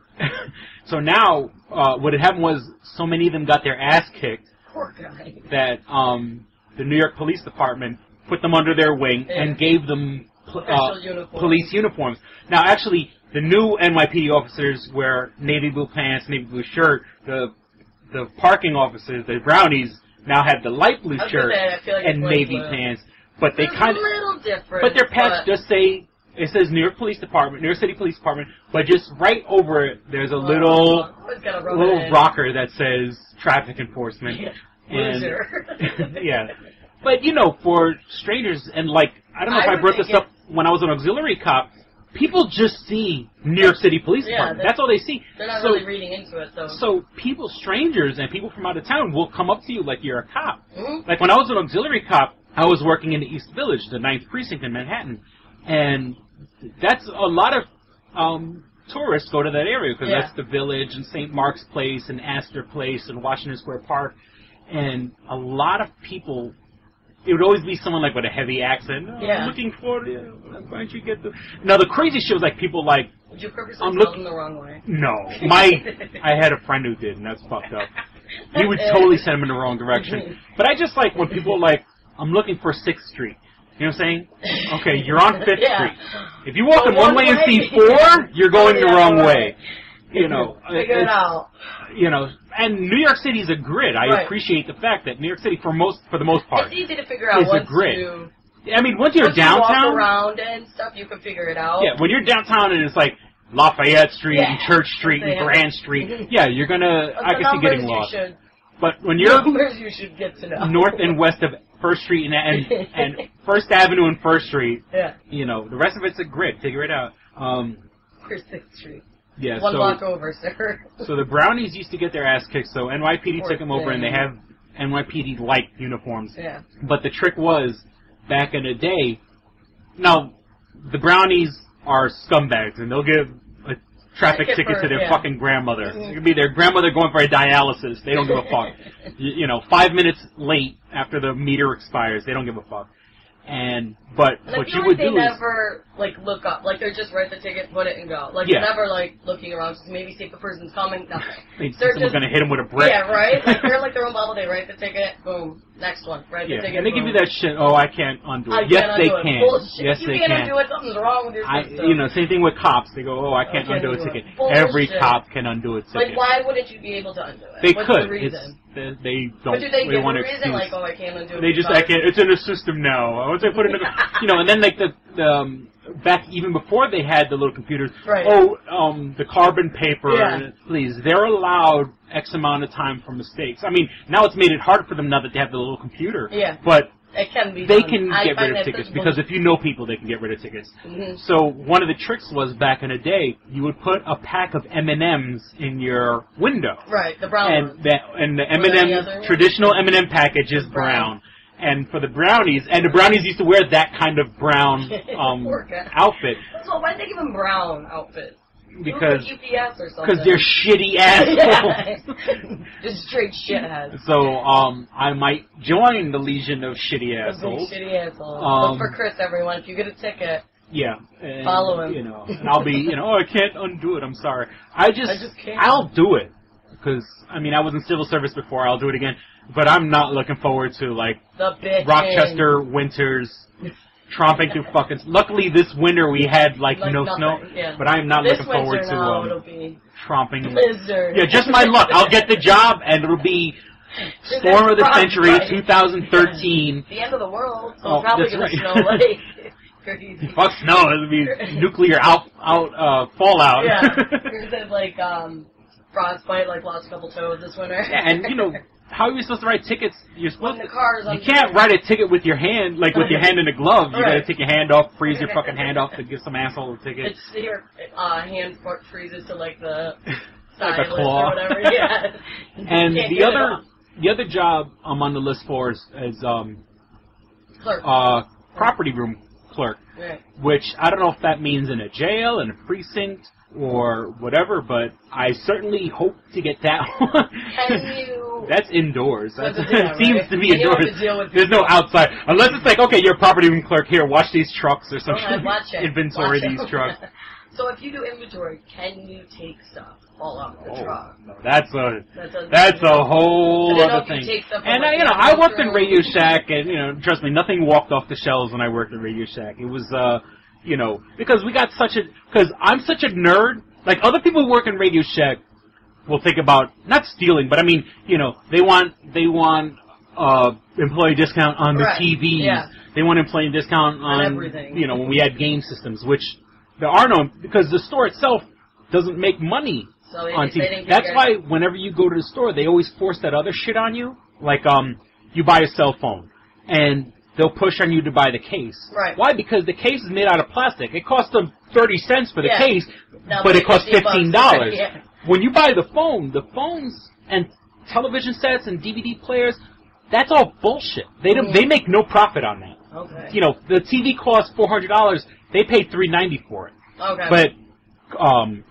C: so now, what had happened was so many of them got their ass kicked.
E: Poor guy.
C: That the New York Police Department put them under their wing and gave them police uniforms. Now, actually, the new NYPD officers wear navy blue pants, navy blue shirt. The parking officers, the brownies, now have the light blue shirt and navy pants. But they kind of
E: a little different.
C: But their pants just say it says New York Police Department, New York City Police Department. But just right over it, there's a little rocker that says traffic enforcement.
E: Loser.
C: Yeah. But you know, for strangers and like I don't know if I brought this up when I was an auxiliary cop. People just see New York City Police Department. That's all they see.
E: They're not really reading into it, though.
C: So people, strangers, and people from out of town will come up to you like you're a cop.
E: Mm-hmm.
C: Like when I was an auxiliary cop, I was working in the East Village, the 9th Precinct in Manhattan. And that's a lot of tourists go to that area because that's the Village and St. Mark's Place and Astor Place and Washington Square Park. And a lot of people... It would always be someone like with a heavy accent. Oh, I'm looking for you. Why don't you get the... Now the crazy shit was like people like...
E: Would you purposely tell them the wrong way?
C: No. I had a friend who did, and that's fucked up. He would totally send him in the wrong direction. But I just like when people are like, I'm looking for 6th Street. You know what I'm saying? Okay, you're on 5th Street. If you walk in one way and see 4, you're going the wrong way. You know,
E: figure it out.
C: You know, and New York City is a grid. I appreciate the fact that New York City, for the most part,
E: it's easy to figure out once
C: a grid.
E: I
C: mean, once you're downtown,
E: you walk around and stuff, you can figure it out.
C: Yeah, when you're downtown and it's like Lafayette Street and Church Street and Grand Street, yeah, you're gonna. I can see getting lost. But when you're
E: numbers, you should get to know
C: north and west of First Street and First Avenue and First Street.
E: Yeah.
C: You know, the rest of it's a grid. Figure it out.
E: Where's 6th Street?
C: Yeah,
E: One block over, sir.
C: So the brownies used to get their ass kicked, so NYPD took them over, and they have NYPD-like uniforms.
E: Yeah.
C: But the trick was, back in the day, now, the brownies are scumbags, and they'll give a traffic ticket to their fucking grandmother. It could be their grandmother going for a dialysis. They don't give a fuck. You know, 5 minutes late after the meter expires, they don't give a fuck. But what you would do is...
E: they never, like, look up. Like, they're just write the ticket, put it, and go. Like, they're never, like, looking around to maybe see if the person's coming. Nothing.
C: Someone's going to hit them with a brick.
E: Yeah, right? Like, they're like their own bubble. They write the ticket, boom, next one. Write the ticket,
C: and they give you that shit, oh, I can't undo it. Yes, they can. Yes, they can.
E: You can't undo it. Something's wrong with your system.
C: You know, same thing with cops. They go, oh, I can't undo a ticket. Every cop can undo a ticket.
E: Like, why wouldn't you be able to undo it?
C: They
E: What's
C: could.
E: the reason?
C: They don't.
E: But do they give
C: want
E: a
C: to
E: reason? Like, oh, I can't undo it.
C: They just, I can't. It's in the system now. Once I put it in the, you know, and then like the back even before they had the little computers.
E: Right.
C: Oh, the carbon paper.
E: Yeah.
C: Please, they're allowed X amount of time for mistakes. I mean, now it's made it hard for them now that they have the little computer.
E: Yeah.
C: But
E: it can be
C: they
E: done.
C: can get rid of tickets because if you know people, they can get rid of tickets.
E: Mm-hmm.
C: So one of the tricks was back in the day, you would put a pack of M&Ms in your window.
E: Right, the brown ones.
C: And the M&M traditional M&M package is brown. And for the brownies, and the brownies used to wear that kind of brown outfit.
E: So why did they give them brown outfits?
C: Because
E: UPS or something.
C: Because they're shitty assholes.
E: Just straight shitheads.
C: So I might join the legion of shitty assholes.
E: Shitty assholes. Look for Chris, everyone. If you get a ticket,
C: and,
E: follow him.
C: You know, and I'll be, you know, oh, I can't undo it. I'm sorry. I just
E: can't.
C: I'll do it because I mean I was in civil service before. I'll do it again. But I'm not looking forward to like
E: the
C: Rochester winters. Tromping through fucking... Luckily, this winter we had, like no
E: nothing.
C: snow.
E: Yeah.
C: But I'm not looking forward
E: to
C: it'll
E: be
C: tromping...
E: blizzard.
C: Yeah, just my luck. I'll get the job, and it'll be Storm of the Century, 2013.
E: The end of the world, so it's probably going to snow like... Crazy.
C: Fuck snow. It would be nuclear fallout.
E: Yeah. Here's that, like, frostbite, like, lost a couple toes this winter.
C: Yeah, and, you know, how are you supposed to write tickets? You're supposed
E: when the car's
C: you can't write a ticket with your hand, like with your hand in a glove. You gotta take your hand off, freeze your fucking hand off to give some asshole a ticket.
E: It's your hand freezes to, like, the
C: like a
E: stylus
C: claw.
E: or whatever, yeah.
C: And the other job I'm on the list for is
E: clerk.
C: Property room clerk,
E: Right.
C: which I don't know if that means in a jail, in a precinct, or whatever, but I certainly hope to get that one.
E: Can you...
C: That's indoors. It
E: seems
C: to be indoors. There's no outside. Unless it's like, okay, you're a property room clerk, here, watch these trucks or something. Inventory these trucks.
E: So if you do inventory, can you take stuff all off the truck?
C: No, that's a whole other thing. And I worked in Radio Shack, and trust me, nothing walked off the shelves when I worked at Radio Shack. It was because because I'm such a nerd. Like other people who work in Radio Shack will think about not stealing, but I mean, they want employee discount on the TVs. Yeah. They want employee discount on
E: everything.
C: When we had game systems, which there are no, because the store itself doesn't make money on TV. That's why whenever you go to the store, they always force that other shit on you. Like, you buy a cell phone, and they'll push on you to buy the case.
E: Right.
C: Why? Because the case is made out of plastic. It costs them 30 cents for the case, but it costs $15.
E: Yeah.
C: When you buy the phones and television sets and DVD players, that's all bullshit. They make no profit on that.
E: Okay.
C: The TV costs $400. They pay $390 for it.
E: Okay.
C: But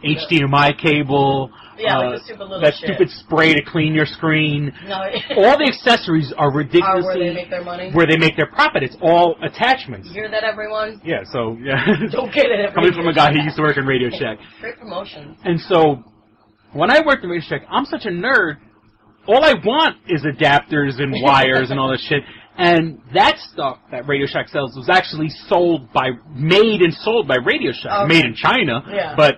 C: HDMI cable,
E: like the
C: that stupid spray to clean your screen. No, all the accessories are ridiculously
E: where they make their money.
C: Where they make their profit. It's all attachments.
E: You hear that, everyone?
C: Yeah. So
E: Don't get it.
C: Coming from a guy who used to work in Radio Shack.
E: Great promotion.
C: And so when I worked in Radio Shack, I'm such a nerd. All I want is adapters and wires and all this shit. And that stuff that Radio Shack sells was actually made and sold by Radio Shack. Made in China. Yeah. But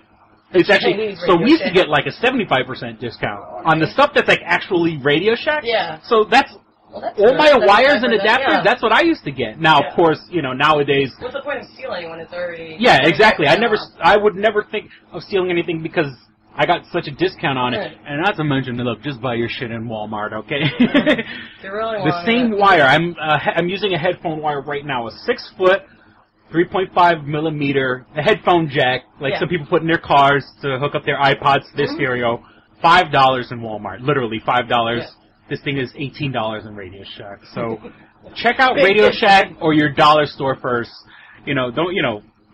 C: it's actually, so we used to get like a 75% discount on the stuff that's like actually Radio Shack.
E: Yeah.
C: So that's all my wires and adapters, that's what I used to get. Now, of course, nowadays.
E: What's the point of stealing when it's already...
C: Yeah, exactly. I would never think of stealing anything because I got such a discount on it. And not to mention, look, just buy your shit in Walmart, okay?
E: You really want
C: the same wire. I'm using a headphone wire right now, a 6-foot, 3.5 millimeter, a headphone jack, like some people put in their cars to hook up their iPods to their stereo. $5 in Walmart, literally $5. Yeah. This thing is $18 in Radio Shack. So check out Radio Shack or your dollar store first.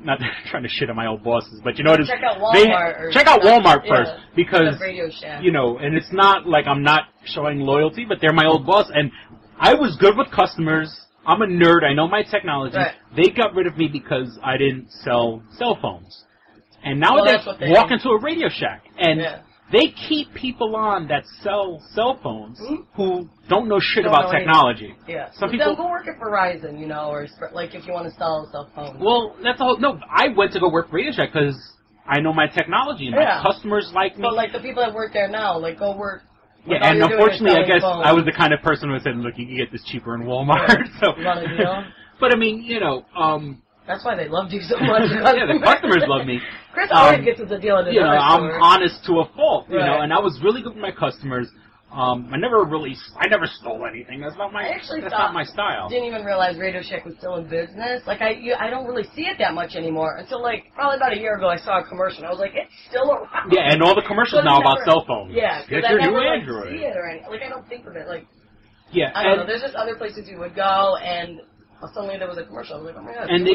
C: Not trying to shit on my old bosses, but check
E: out Walmart.
C: Check out Walmart first because
E: Radio Shack.
C: And it's not like I'm not showing loyalty, but they're my old boss, and I was good with customers. I'm a nerd. I know my technology. Right. They got rid of me because I didn't sell cell phones, and now they walk into a Radio Shack and. Yeah. They keep people on that sell cell phones who don't know shit about technology.
E: Yeah. Some people go work at Verizon, or like if you want to sell a cell phone.
C: Well, that's all. No, I went to go work for Radio Shack because I know my technology and my customers like me.
E: But like the people that work there now, like go work.
C: Yeah, and unfortunately, I guess I was the kind of person who said, "Look, you can get this cheaper in Walmart." Yeah. So,
E: you want a deal?
C: But I mean,
E: that's why they loved you so much.
C: Yeah, the customers love me.
E: Chris always gets us a deal in his
C: I'm honest to a fault, and I was really good with my customers. I never stole anything. That's not my style.
E: Didn't even realize Radio Shack was still in business. Like I don't really see it that much anymore until like probably about a year ago I saw a commercial. I was like, it's still around.
C: Yeah, and all the commercials now about cell phones.
E: Yeah,
C: get your new Android.
E: See it or anything. Like I don't think of it. Like
C: I
E: don't know. There's just other places you would go and. Suddenly there was a commercial. I was like, oh my god.
C: And they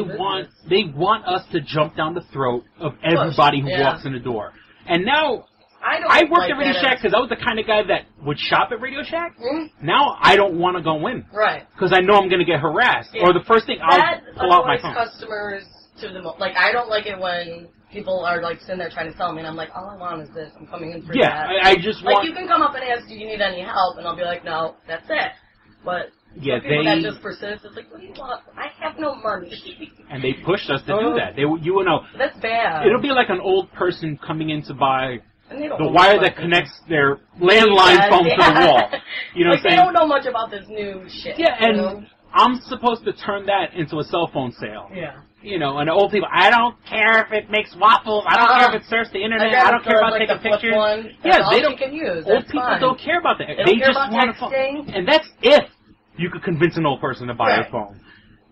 C: want us to jump down the throat of everybody who walks in the door. And now I worked at Radio Shack because I was the kind of guy that would shop at Radio Shack. Mm-hmm. Now I don't want to go in.
E: Right.
C: Because I know I'm going to get harassed. Yeah. Or the first thing I'll pull out my phone.
E: Customers to the like I don't like it when people are like sitting there trying to sell me and I'm like, all I want is this. I'm coming in for that.
C: Yeah, I just want...
E: Like you can come up and ask, do you need any help? And I'll be like, no, that's it. But...
C: Yeah,
E: people that just persist. It's like, what do you want? I have no money.
C: And they pushed us to do that.
E: That's bad.
C: It'll be like an old person coming in to buy the wire that connects their landline phone to the wall. You know what I'm saying?
E: They don't know much about this new shit.
C: Yeah, and I'm supposed to turn that into a cell phone sale.
E: Yeah.
C: You know, and old people, I don't care if it makes waffles. I don't care if it surfs the internet. I don't care about taking pictures.
E: Yeah, they don't. Can use.
C: Old people don't care about that. They just want a phone. And that's if you could convince an old person to buy a phone.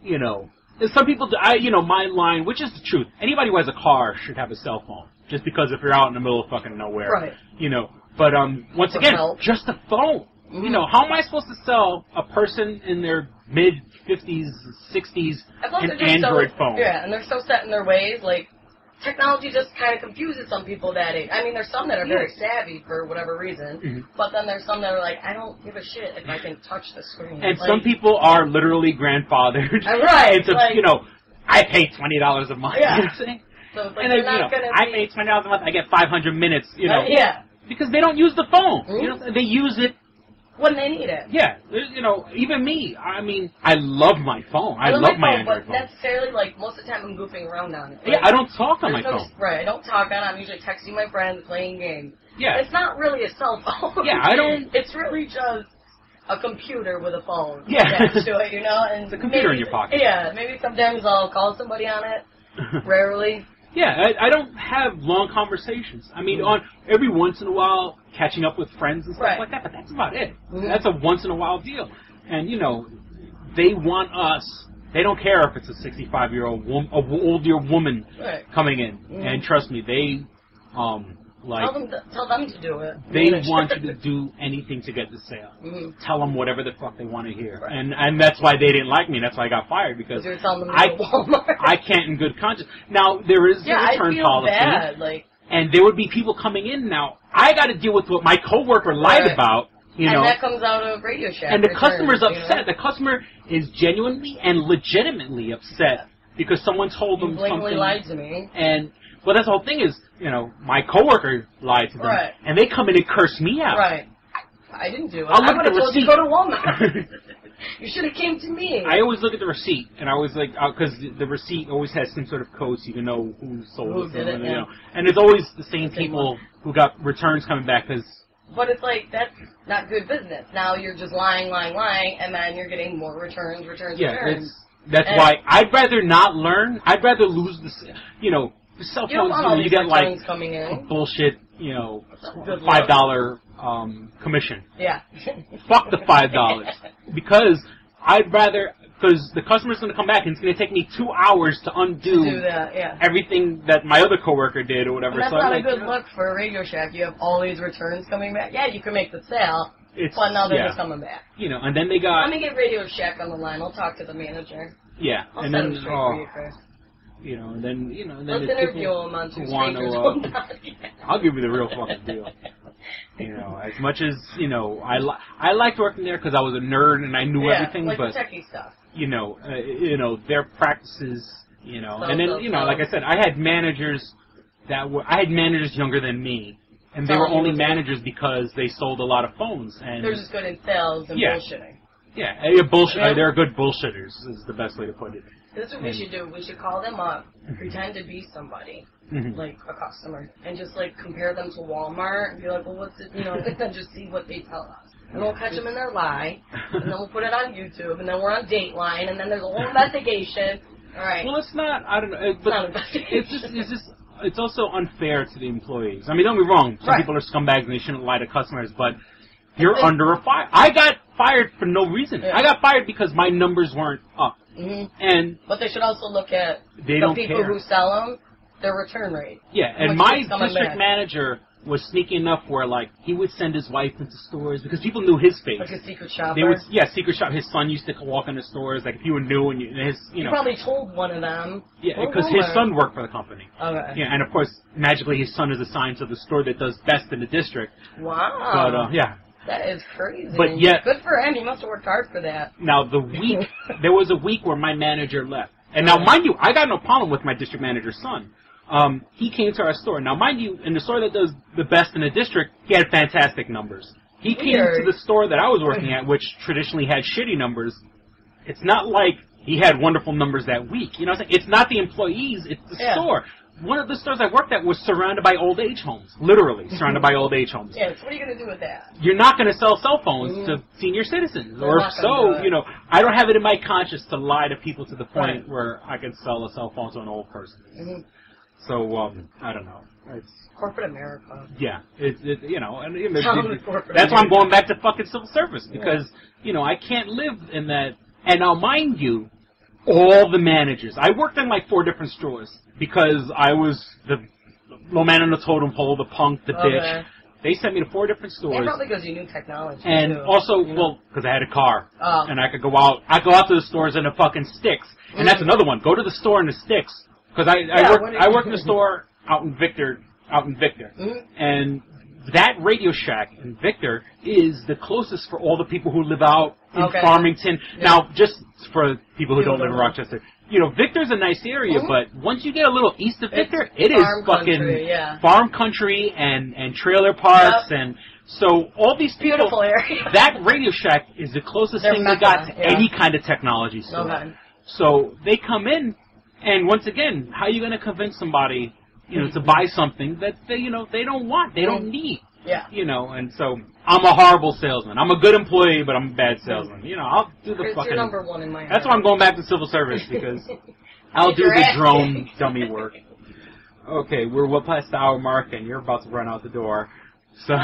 C: You know, some people, my line, which is the truth. Anybody who has a car should have a cell phone. Just because if you're out in the middle of fucking nowhere. Right. You know, but once again, just a phone. Mm-hmm. You know, how am I supposed to sell a person in their mid-50s, 60s an Android phone?
E: Yeah, and they're so set in their ways. Like, technology just kind of confuses some people that age. I mean, there's some that are very savvy for whatever reason, but then there's some that are like, I don't give a shit if I can touch the screen.
C: And some people are literally grandfathered.
E: Right.
C: It's I pay $20 a month.
E: Yeah.
C: You know what I'm saying?
E: So it's like, and
C: I pay $20 a month, I get 500 minutes,
E: yeah.
C: Because they don't use the phone. Mm-hmm. You know, they use it
E: when they need it.
C: Yeah, even me. I mean, I love my phone. I love my Android phone.
E: But necessarily, like, most of the time I'm goofing around on it.
C: Like, I don't talk on my phone.
E: Right, I don't talk on it. I'm usually texting my friends, playing games.
C: Yeah.
E: It's not really a cell phone.
C: Yeah, I don't...
E: It's really just a computer with a phone.
C: Yeah.
E: Attached to it, And
C: it's a computer in your pocket.
E: Yeah, maybe sometimes I'll call somebody on it. Rarely.
C: Yeah, I don't have long conversations. I mean, on every once in a while, catching up with friends and stuff like that, but that's about it. Mm-hmm. That's a once-in-a-while deal. And, they want us. They don't care if it's a 65-year-old older woman coming in. Mm-hmm. And trust me, they,
E: tell them to do it.
C: They want you to do anything to get the sale. Mm-hmm. Tell them whatever the fuck they want to hear. Right. And that's why they didn't like me. That's why I got fired, because
E: you're telling them to go to Walmart.
C: I can't in good conscience. Now, there is a return policy.
E: Bad,
C: and there would be people coming in now. I got to deal with what my coworker lied about.
E: And that comes out of Radio Shack.
C: And the customer's upset. The customer is genuinely and legitimately upset because someone told them something.
E: You blatantly lied to me.
C: Well, that's the whole thing is, my coworker lied to them. Right. And they come in and curse me out.
E: Right. I didn't do it.
C: I would have told
E: you to go to Walmart. You should have came to me.
C: I always look at the receipt, and I always because the receipt always has some sort of code so you can know who sold it. And it's always the same people who got returns coming back because...
E: But it's like, that's not good business. Now you're just lying, and then you're getting more returns.
C: That's why I'd rather not learn. I'd rather lose the cell phones. You get
E: coming in.
C: Bullshit, $5 commission.
E: Yeah.
C: Fuck the $5 because the customer's going to come back and it's going to take me 2 hours to undo everything that my other coworker did or whatever.
E: And that's not a good look for a Radio Shack. You have all these returns coming back. Yeah, you can make the sale, but now they're just coming back.
C: And then they got...
E: Let me get Radio Shack on the line. I'll talk to the manager.
C: Yeah.
E: I'll send him straight for you, Chris.
C: And then
E: let's interview him on Two Strangers.
C: I'll give you the real fucking deal. As much as I liked working there because I was a nerd and I knew everything,
E: like
C: but
E: the techie stuff.
C: Their practices, and then like I said, I had managers younger than me, and they were only managers because they sold a lot of phones, and
E: they're just good in sales and bullshitting.
C: Yeah, they're good bullshitters is the best way to put it.
E: This is what we should do. We should call them up, pretend to be somebody, like a customer, and just compare them to Walmart and be like, well, what's it, and then just see what they tell us. And we'll catch them in their lie, and then we'll put it on YouTube, and then we're on Dateline, and then there's a whole investigation. All right.
C: Well, it's not. I don't know. But it's also unfair to the employees. I mean, don't be wrong. Some people are scumbags and they shouldn't lie to customers, but you're under a fire. I got fired for no reason. Yeah. I got fired because my numbers weren't up. Mm-hmm.
E: But they should also look at the people who sell them, their return rate.
C: Yeah, and my district manager was sneaky enough where, he would send his wife into stores because people knew his face.
E: Like a secret shopper?
C: Secret shop. His son used to walk into stores, if you were new and
E: You probably told one of them.
C: Yeah, because his son worked for the company.
E: Okay.
C: Yeah, and of course, magically his son is assigned to the store that does best in the district.
E: Wow.
C: But, yeah.
E: That is crazy.
C: But yet,
E: good for him. He must have worked hard for that.
C: Now, there was a week where my manager left. And now, mind you, I got no problem with my district manager's son. He came to our store. Now, mind you, in the store that does the best in the district, he had fantastic numbers. He came to the store that I was working at, which traditionally had shitty numbers. It's not like he had wonderful numbers that week. You know what I'm saying? It's not the employees, it's the store. one of the stores I worked at was surrounded by old age homes. Literally, surrounded by old age homes.
E: Yeah, so what are you going to do with that?
C: You're not going to sell cell phones to senior citizens. Or so, you know, I don't have it in my conscience to lie to people to the point where I can sell a cell phone to an old person. So, I don't know. It's
E: corporate America.
C: Yeah, you know, and that's why I'm going back to fucking civil service, because, you know, I can't live in that. And now, mind you, all the managers. I worked in like 4 different stores because I was the low man on the totem pole, the punk, the bitch. They sent me to 4 different stores.
E: And probably because you knew technology.
C: And also, well, because I had a car. And I could go out. I go out to the stores in the fucking sticks. And that's another one. Go to the store in the sticks. Because I work in the store out in Victor. And that Radio Shack in Victor is the closest for all the people who live out in Farmington. Now, just for people who don't live in Rochester, you know, Victor's a nice area, but once you get a little east of Victor, it is fucking farm country and trailer parks, and so all these people,
E: beautiful area.
C: That Radio Shack is the closest thing they got to any kind of technology store. So they come in, and once again, how are you going to convince somebody, you know, to buy something that they, you know, they don't want, they don't need?
E: Yeah.
C: You know, and so I'm a horrible salesman. I'm a good employee, but I'm a bad salesman. You know, I'll do the fucking...
E: You're number one in my head.
C: That's why I'm going back to civil service, because I'll do the drone dummy work. Okay, we're past the hour mark, and you're about to run out the door. So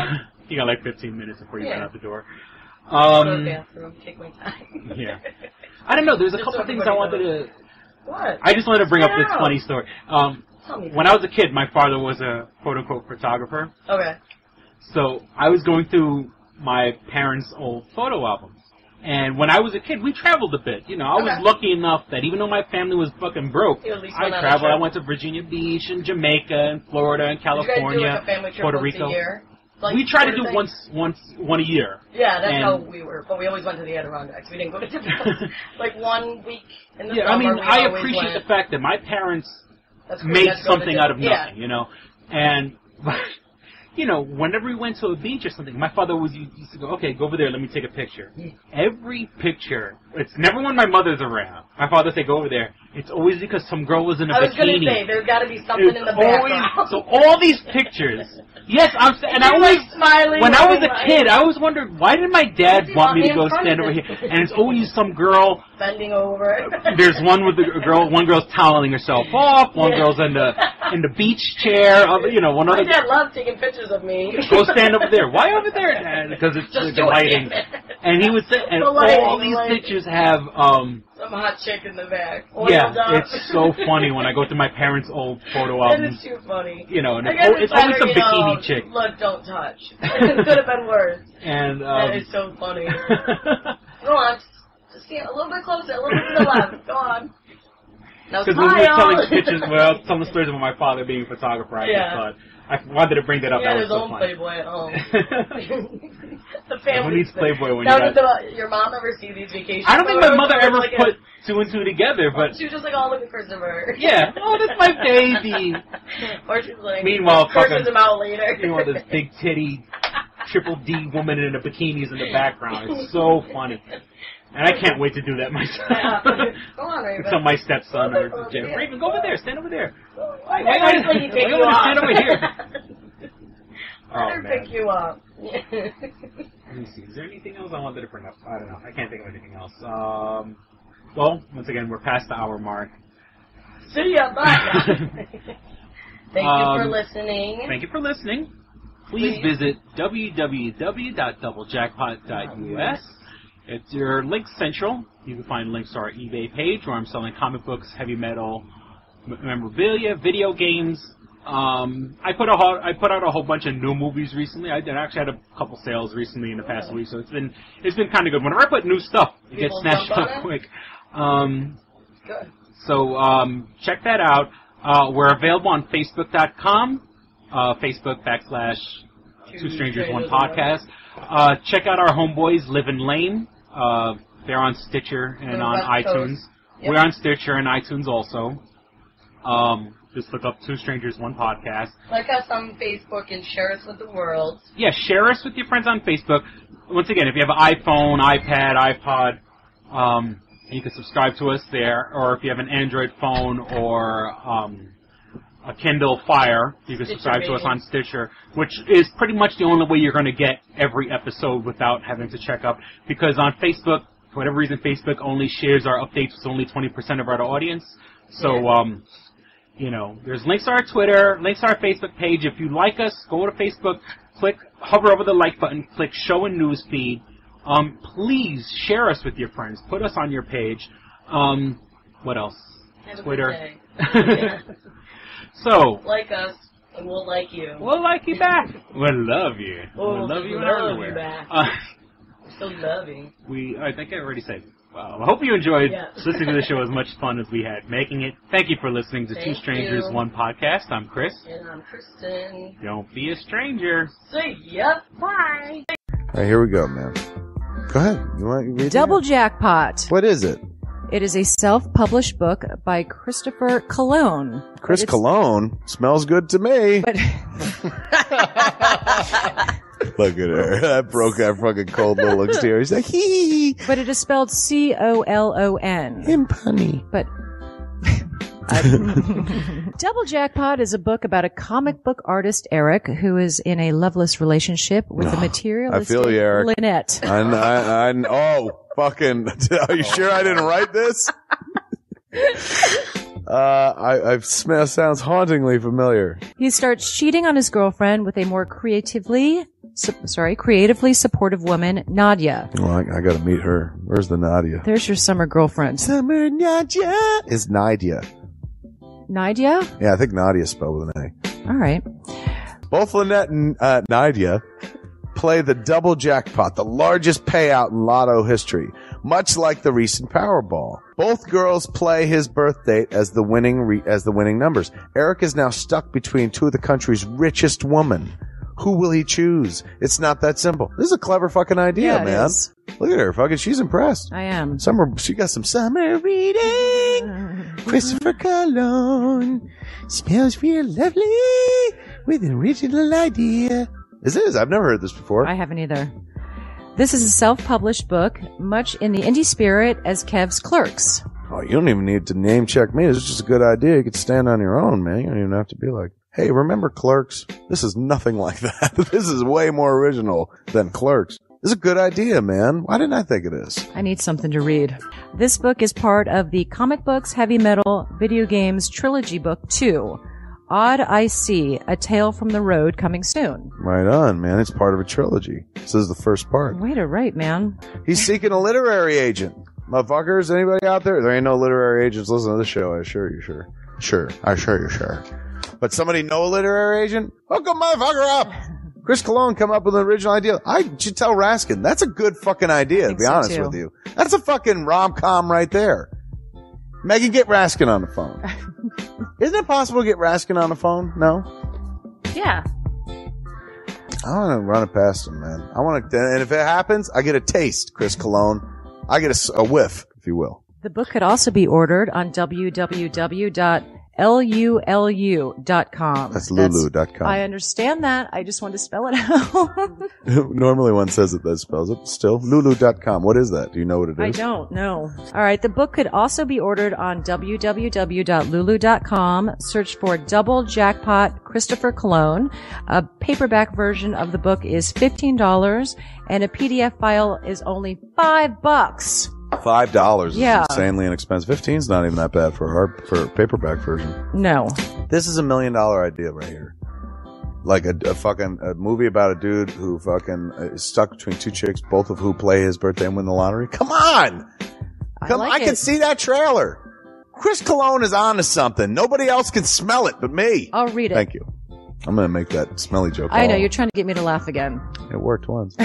C: you got like 15 minutes before you run out the door.
E: Go to the bathroom, take my time.
C: Yeah. I don't know, there's a couple things I wanted to...
E: What?
C: I just wanted to bring up this funny story. When I was a kid, my father was a quote-unquote photographer.
E: Okay.
C: So I was going through my parents' old photo albums. And when I was a kid, we traveled a bit. You know, I was lucky enough that even though my family was fucking broke, I traveled. I went to Virginia Beach and Jamaica and Florida and California,
E: you guys do like a family trip
C: Puerto
E: once
C: Rico.
E: A year? Like
C: we tried to do one a year.
E: Yeah, that's how we were. But we always went to the Adirondacks. We didn't go to Japan. Like 1 week in the summer.
C: I mean, I appreciate the fact that my parents made something out of nothing, you know. And... you know, whenever we went to a beach or something, my father used to go, okay, go over there, let me take a picture. Every picture, it's never when my mother's around. My father say, go over there. It's always because some girl was in a bikini. I was going to say, there's got to be something in the background. So all these pictures, yes, and I always, smiling when I was a kid, I always wondered, why did my dad want me to go stand over here? And it's always some girl
E: bending over.
C: There's one with the girl. One girl's toweling herself off. One girl's in the beach chair. You know, one other.
E: My dad loved taking pictures of me.
C: Go stand over there. Why over there, Dad? Because it's the lighting. And he would say, and all these pictures have
E: some hot chick in the back.
C: It's so funny when I go to my parents' old photo albums.
E: That is too funny.
C: You know, and it's always some bikini chick.
E: Look, don't touch. It could have been worse.
C: And
E: that is so funny. Go on. Just get a little bit closer, a little bit to the left. Go on. Now
C: because we were telling pictures, telling the stories about my father being a photographer, I just thought I wanted to bring that up. That was so funny.
E: Playboy at home. The family.
C: Who needs Playboy when
E: now, did your mom ever see these vacations?
C: I don't think my mother ever put 2 and 2 together, but
E: she was just like, "Oh, look at Christopher."
C: Yeah. Oh, that's my baby.
E: Or she's like,
C: meanwhile,
E: curses him out later.
C: Meanwhile, this big titty, triple D woman in a bikini's in the background. It's so funny. And I can't wait to do that myself.
E: Go on, Raven.
C: So my stepson or Raven, go over there. Stand over there. Why
E: you take you off?
C: Stand over here.
E: Let her pick you up.
C: Let me see. Is there anything else I wanted to bring up? I don't know. I can't think of anything else. Well, once again, we're past the hour mark.
E: See ya. Bye. Thank you for listening.
C: Thank you for listening. Please visit www.doublejackpot.us. It's your link central. You can find links to our eBay page where I'm selling comic books, heavy metal, memorabilia, video games. I put out a whole bunch of new movies recently. I actually had a couple sales recently in the past week, so it's been kind of good. Whenever I put new stuff, it gets snatched up quick.
E: Good.
C: So check that out. We're available on Facebook.com, Facebook.com/Two Strangers One Podcast. Check out our homeboys, Live and Lane. They're on Stitcher and on iTunes. Yep. We're on Stitcher and iTunes also. Just look up Two Strangers One Podcast.
E: Like us on Facebook and share us with the world.
C: Yeah, share us with your friends on Facebook. Once again, if you have an iPhone, iPad, iPod, you can subscribe to us there. Or if you have an Android phone or a Kindle Fire. You can subscribe to us on Stitcher, which is pretty much the only way you're going to get every episode without having to check up. Because on Facebook, for whatever reason, Facebook only shares our updates with only 20% of our audience. So, there's links to our Twitter, links to our Facebook page. If you like us, go to Facebook, hover over the like button, click Show and News Feed. Please share us with your friends. Put us on your page. What else? Twitter. So
E: like us, and we'll like you.
C: We'll like you back. We'll love you. We'll love you in our underwear.
E: We're so loving.
C: I think I already said. Well, I hope you enjoyed listening to the show as much fun as we had making it. Thank you for listening to Two Strangers, One Podcast. I'm Chris.
E: And I'm Kristen.
C: Don't be a stranger.
E: See ya. Bye.
F: All right, here we go, man. Go ahead. You want to read
G: Double Jackpot.
F: What is it?
G: It is a self-published book by Christopher Cologne.
F: Chris Cologne? Smells good to me.
G: But
F: look at her. That broke that fucking cold little exterior. He's like, hee.
G: But it is spelled C-O-L-O-N.
F: Him punny.
G: But Double Jackpot is a book about a comic book artist, Eric, who is in a loveless relationship with a materialistic
F: I feel you, Eric.
G: Lynette.
F: Oh, fucking, are you sure I didn't write this? Sounds hauntingly familiar.
G: He starts cheating on his girlfriend with a more creatively supportive woman, Nadia.
F: Well, I gotta meet her. Where's the Nadia?
G: There's your summer girlfriend.
F: Summer Nadia is Nadia.
G: Nadia?
F: Yeah, I think Nadia's spelled with an A.
G: All right.
F: Both Lynette and Nadia play the double jackpot, the largest payout in lotto history, much like the recent Powerball. Both girls play his birth date as the winning numbers. Eric is now stuck between two of the country's richest women. Who will he choose? It's not that simple. This is a clever fucking idea, man.
G: Is.
F: Look at her, fucking, she's impressed.
G: I am.
F: She got some summer reading. Christopher Cologne smells real lovely with an original idea. This is. I've never heard this before.
G: I haven't either. This is a self-published book, much in the indie spirit as Kev's Clerks.
F: Oh, you don't even need to name check me. This is just a good idea. You could stand on your own, man. You don't even have to be like, hey, remember Clerks? This is nothing like that. This is way more original than Clerks. This is a good idea, man. Why didn't I think of this?
G: I need something to read. This book is part of the Comic Books, Heavy Metal, Video Games Trilogy Book 2. Odd I See, A Tale from the Road, coming soon.
F: Right on, man. It's part of a trilogy. This is the first part.
G: Way to write, man.
F: He's seeking a literary agent. Motherfuckers, anybody out there? There ain't no literary agents listening to this show, I assure you, sure. Sure. I assure you, sure. But somebody know a literary agent? Hook a motherfucker up! Chris Cologne come up with an original idea. I should tell Raskin. That's a good fucking idea, to be honest with you. That's a fucking rom-com right there. Megan, get Raskin on the phone. Isn't it possible to get Raskin on the phone? No?
G: Yeah.
F: I want to run it past him, man. I want to, and if it happens, I get a taste, Chris Cologne. I get a whiff, if you will.
G: The book could also be ordered on www.lulu.com.
F: That's lulu.com.
G: I understand that. I just want to spell it out.
F: Normally one says it, that spells it. Still, lulu.com. What is that? Do you know what it is?
G: I don't know. All right. The book could also be ordered on www.lulu.com. Search for Double Jackpot Christopher Cologne. A paperback version of the book is $15 and a PDF file is only $5.
F: $5 is insanely inexpensive. 15's not even that bad for a paperback version.
G: No.
F: This is $1 million idea right here. Like a movie about a dude who fucking is stuck between two chicks, both of who play his birthday and win the lottery. Come on! I can see that trailer. Chris Cologne is on to something. Nobody else can smell it but me.
G: I'll read it.
F: Thank you. I'm going to make that smelly joke.
G: I know. You're trying to get me to laugh again.
F: It worked once.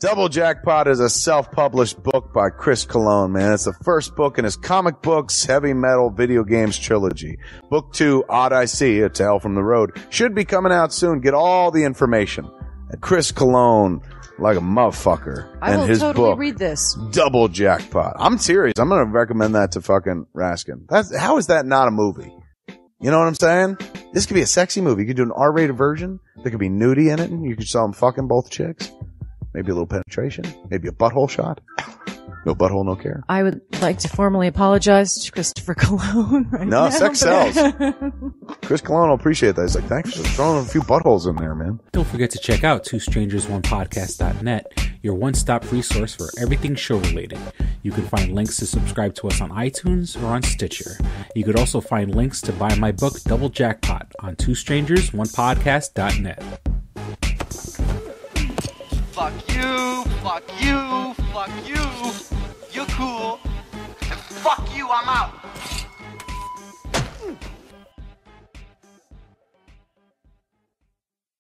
F: Double Jackpot is a self-published book by Chris Cologne, man. It's the first book in his comic books, heavy metal, video games trilogy. Book 2, Odd I See, A Tale from the Road, should be coming out soon. Get all the information at Chris Cologne, like a motherfucker.
G: I will totally read this.
F: Double Jackpot. I'm serious. I'm going to recommend that to fucking Raskin. How is that not a movie? You know what I'm saying? This could be a sexy movie. You could do an R-rated version. There could be nudie in it, and you could saw them fucking both chicks. Maybe a little penetration. Maybe a butthole shot. No butthole, no care.
G: I would like to formally apologize to Christopher Cologne.
F: No, sex sells. Chris Cologne will appreciate that. He's like, thanks for throwing a few buttholes in there, man.
H: Don't forget to check out twostrangersonePodcast.net, your one-stop resource for everything show-related. You can find links to subscribe to us on iTunes or on Stitcher. You could also find links to buy my book, Double Jackpot, on twostrangersonePodcast.net.
I: Fuck you, fuck you, fuck you. You're cool. And fuck you, I'm out.